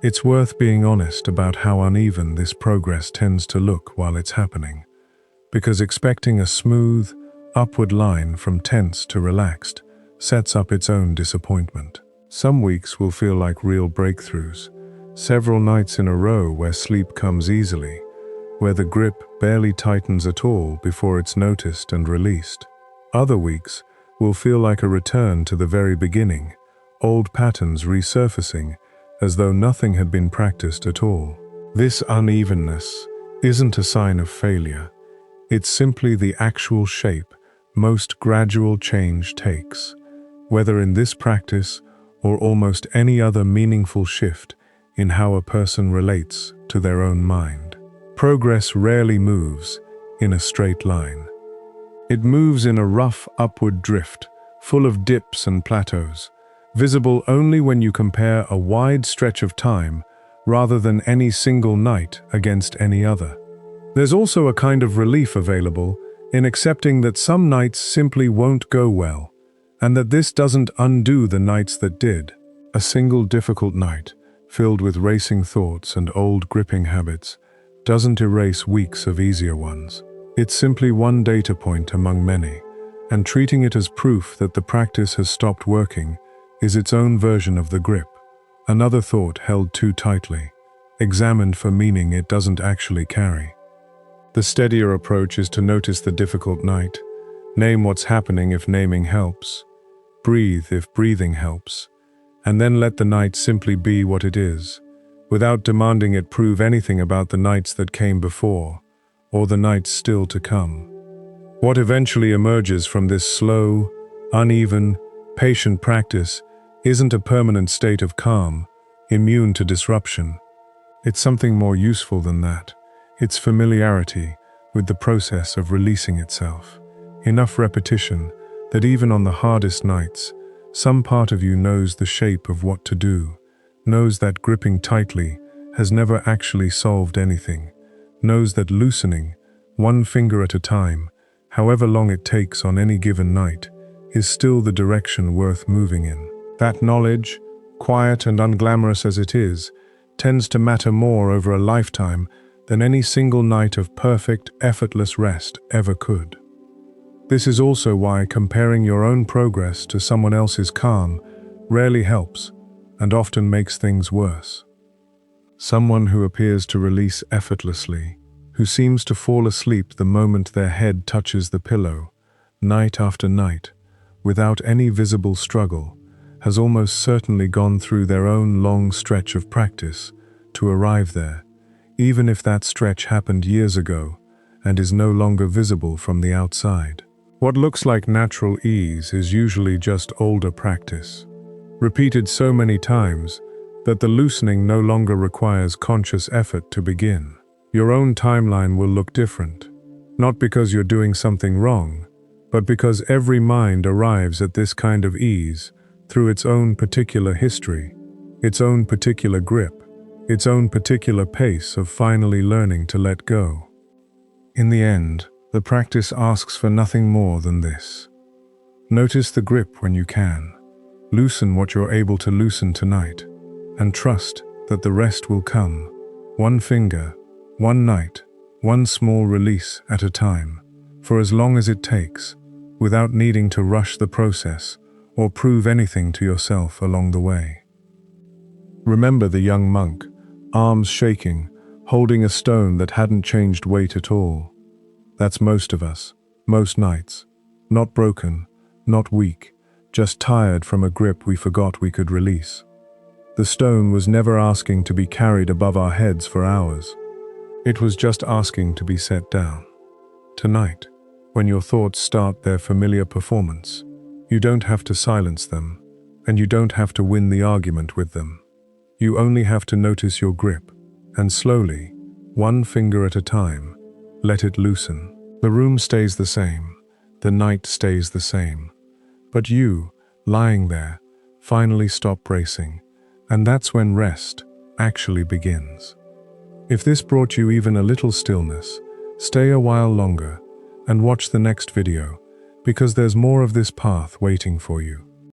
It's worth being honest about how uneven this progress tends to look while it's happening, because expecting a smooth, upward line from tense to relaxed sets up its own disappointment. Some weeks will feel like real breakthroughs, several nights in a row where sleep comes easily, where the grip barely tightens at all before it's noticed and released. Other weeks will feel like a return to the very beginning, old patterns resurfacing as though nothing had been practiced at all. This unevenness isn't a sign of failure, It's simply the actual shape most gradual change takes, whether in this practice or almost any other meaningful shift in how a person relates to their own mind. Progress rarely moves in a straight line. It moves in a rough upward drift, full of dips and plateaus, visible only when you compare a wide stretch of time rather than any single night against any other. There's also a kind of relief available in accepting that some nights simply won't go well, and that this doesn't undo the nights that did. A single difficult night, filled with racing thoughts and old gripping habits, doesn't erase weeks of easier ones. It's simply one data point among many, and treating it as proof that the practice has stopped working is its own version of the grip. Another thought held too tightly, examined for meaning it doesn't actually carry. The steadier approach is to notice the difficult night, name what's happening if naming helps, breathe if breathing helps, and then let the night simply be what it is, without demanding it prove anything about the nights that came before, or the nights still to come. What eventually emerges from this slow, uneven, patient practice isn't a permanent state of calm, immune to disruption. It's something more useful than that. It's familiarity with the process of releasing itself. Enough repetition that even on the hardest nights, some part of you knows the shape of what to do, knows that gripping tightly has never actually solved anything, knows that loosening, one finger at a time, however long it takes on any given night, is still the direction worth moving in. That knowledge, quiet and unglamorous as it is, tends to matter more over a lifetime than any single night of perfect, effortless rest ever could. This is also why comparing your own progress to someone else's calm rarely helps and often makes things worse. Someone who appears to release effortlessly, who seems to fall asleep the moment their head touches the pillow, night after night, without any visible struggle, has almost certainly gone through their own long stretch of practice to arrive there, even if that stretch happened years ago and is no longer visible from the outside. What looks like natural ease is usually just older practice, repeated so many times that the loosening no longer requires conscious effort to begin. Your own timeline will look different, not because you're doing something wrong, but because every mind arrives at this kind of ease through its own particular history, its own particular grip, its own particular pace of finally learning to let go. In the end, the practice asks for nothing more than this. Notice the grip when you can. Loosen what you're able to loosen tonight, and trust that the rest will come, one finger, one night, one small release at a time, for as long as it takes, without needing to rush the process or prove anything to yourself along the way. Remember the young monk, arms shaking, holding a stone that hadn't changed weight at all. That's most of us, most nights. Not broken, not weak, just tired from a grip we forgot we could release. The stone was never asking to be carried above our heads for hours. It was just asking to be set down. Tonight, when your thoughts start their familiar performance, you don't have to silence them, and you don't have to win the argument with them. You only have to notice your grip, and slowly, one finger at a time, let it loosen. The room stays the same, the night stays the same, but you, lying there, finally stop racing, and that's when rest actually begins. If this brought you even a little stillness, stay a while longer and watch the next video, because there's more of this path waiting for you.